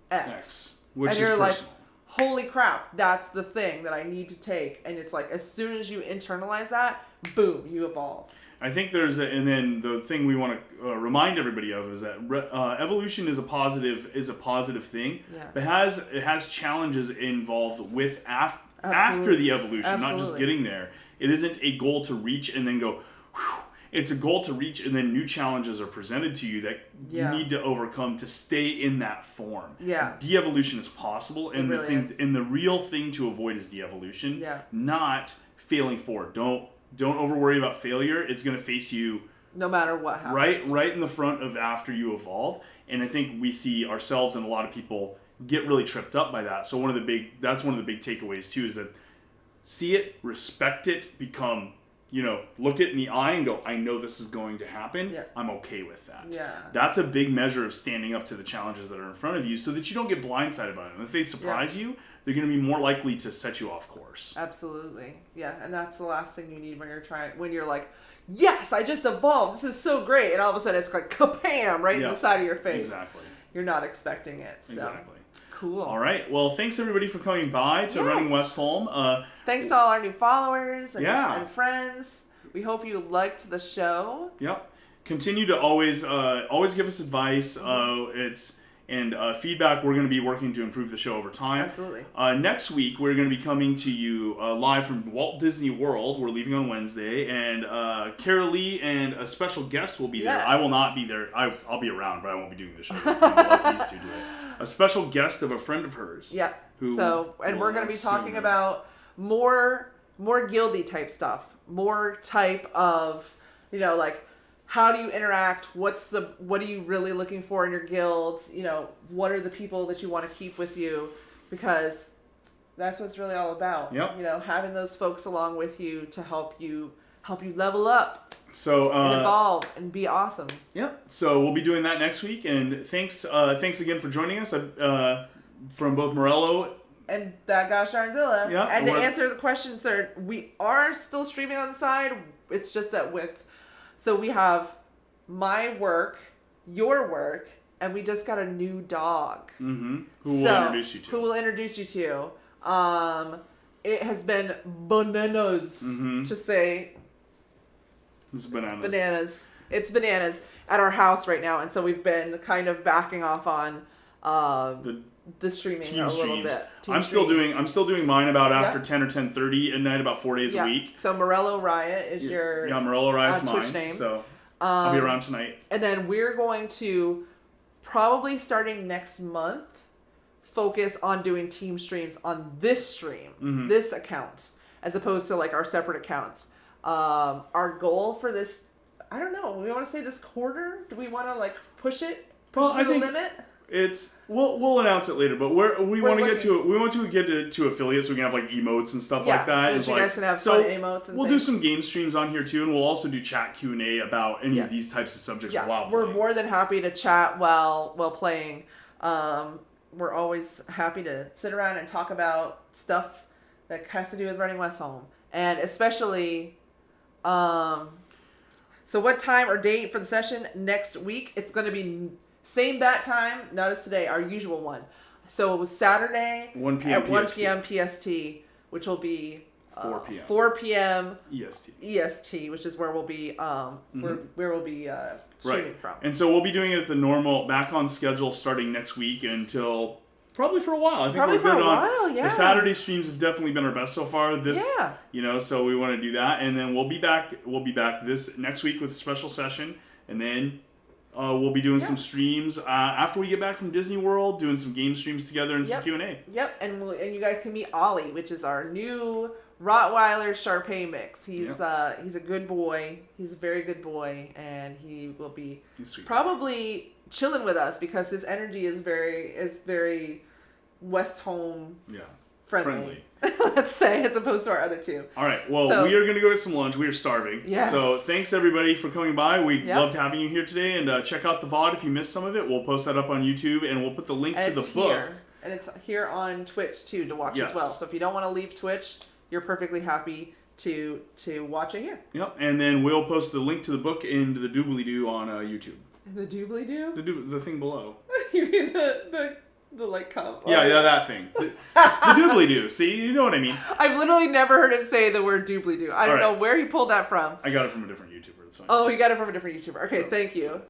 A: X.
B: Which
A: and
B: is
A: you're
B: personal.
A: like, holy crap, that's the thing that I need to take. And it's like, as soon as you internalize that, boom, you evolve.
B: I think and then the thing we want to remind everybody of is that evolution is a positive thing, but it has challenges involved with after the evolution, not just getting there. It isn't a goal to reach and then go, whew. It's a goal to reach, and then new challenges are presented to you that you need to overcome to stay in that form.
A: Yeah.
B: De-evolution is possible, and the real thing to avoid is de-evolution, not failing forward. Don't over worry about failure. It's going to face you
A: no matter what happens.
B: Right in the front of after you evolve. And I think we see ourselves and a lot of people get really tripped up by that. So that's one of the big takeaways too, is that see it, respect it, become, look it in the eye and go, I know this is going to happen. Yeah. I'm okay with that.
A: Yeah.
B: That's a big measure of standing up to the challenges that are in front of you so that you don't get blindsided by them. If they surprise you, they're going to be more likely to set you off course.
A: Absolutely. Yeah. And that's the last thing you need when you're like, yes, I just evolved. This is so great. And all of a sudden it's like kabam right in the side of your face.
B: Exactly.
A: You're not expecting it. So.
B: Exactly.
A: Cool.
B: All right. Well, thanks everybody for coming by to Running Westholme.
A: Thanks to all our new followers and friends. We hope you liked the show.
B: Yep. Continue to always give us advice. Feedback. We're going to be working to improve the show over time.
A: Absolutely.
B: Next week, we're going to be coming to you live from Walt Disney World. We're leaving on Wednesday, and Carol Lee and a special guest will be there.
A: Yes.
B: I will not be there. I'll be around, but I won't be doing the show. Let these two do it. A special guest of a friend of hers.
A: Yeah. We're going to be talking about more guildy type stuff. More type of, like, how do you interact? What are you really looking for in your guild? What are the people that you want to keep with you? Because that's what it's really all about.
B: Yep.
A: Having those folks along with you to help you level up.
B: So
A: and evolve and be awesome.
B: Yep. So we'll be doing that next week, and thanks again for joining us from both Morello
A: and that gosh darn Zilla.
B: Yeah.
A: And to answer the question, sir, we are still streaming on the side. It's just that so we have my work, your work, and we just got a new dog.
B: Mm-hmm. Who will introduce you to.
A: It has been bananas to say.
B: It's bananas.
A: It's bananas at our house right now, and so we've been kind of backing off on the streaming a little bit.
B: I'm still doing mine about after 10 or 10:30 at night, about 4 days a week.
A: So Morello Riot is your
B: Morello Riot's
A: Twitch
B: mine.
A: name.
B: So I'll be around tonight.
A: And then we're going to probably starting next month focus on doing team streams on this stream, this account, as opposed to like our separate accounts. Our goal for this, I don't know. We want to say this quarter. Do we want to like push it to the limit?
B: We'll announce it later, but we want to get to affiliates so we can have like emotes and stuff like that.
A: So that you guys can have fun emotes and
B: we'll do some game streams on here too, and we'll also do chat Q&A about any of these types of subjects while playing.
A: We're more than happy to chat while playing. We're always happy to sit around and talk about stuff that has to do with running Westholme, and especially so what time or date for the session next week? It's going to be same bat time, not as today, our usual one. So it was Saturday
B: 1 p.m.
A: at 1 p.m. PST, which will be 4 p.m. EST, which is where we'll be where we'll be streaming from.
B: And so we'll be doing it at the normal back on schedule starting next week until probably for a while. I think we're good on. The Saturday streams have definitely been our best so far. So we want to do that, and then we'll be back this next week with a special session, and then we'll be doing some streams after we get back from Disney World, doing some game streams together and some Q&A. Yep,
A: and you guys can meet Ollie, which is our new Rottweiler Shar-Pei mix. He's a good boy. He's a very good boy, and he will be probably chilling with us because his energy is very Westholme friendly. Let's say, as opposed to our other two.
B: All right. Well, we are going to go get some lunch. We are starving.
A: Yes.
B: So thanks everybody for coming by. We loved having you here today, and check out the VOD if you missed some of it. We'll post that up on YouTube, and we'll put the link to the book
A: And it's here on Twitch too to watch as well. So if you don't want to leave Twitch, you're perfectly happy to watch it here.
B: Yep. And then we'll post the link to the book into the doobly-doo on YouTube.
A: The doobly-doo?
B: The thing below.
A: You mean the like cup?
B: Yeah, that thing. The doobly-doo. See, you know what I mean.
A: I've literally never heard him say the word doobly-doo. I don't know where he pulled that from.
B: I got it from a different YouTuber. It's fine.
A: Oh, he got it from a different YouTuber. Okay, thank you.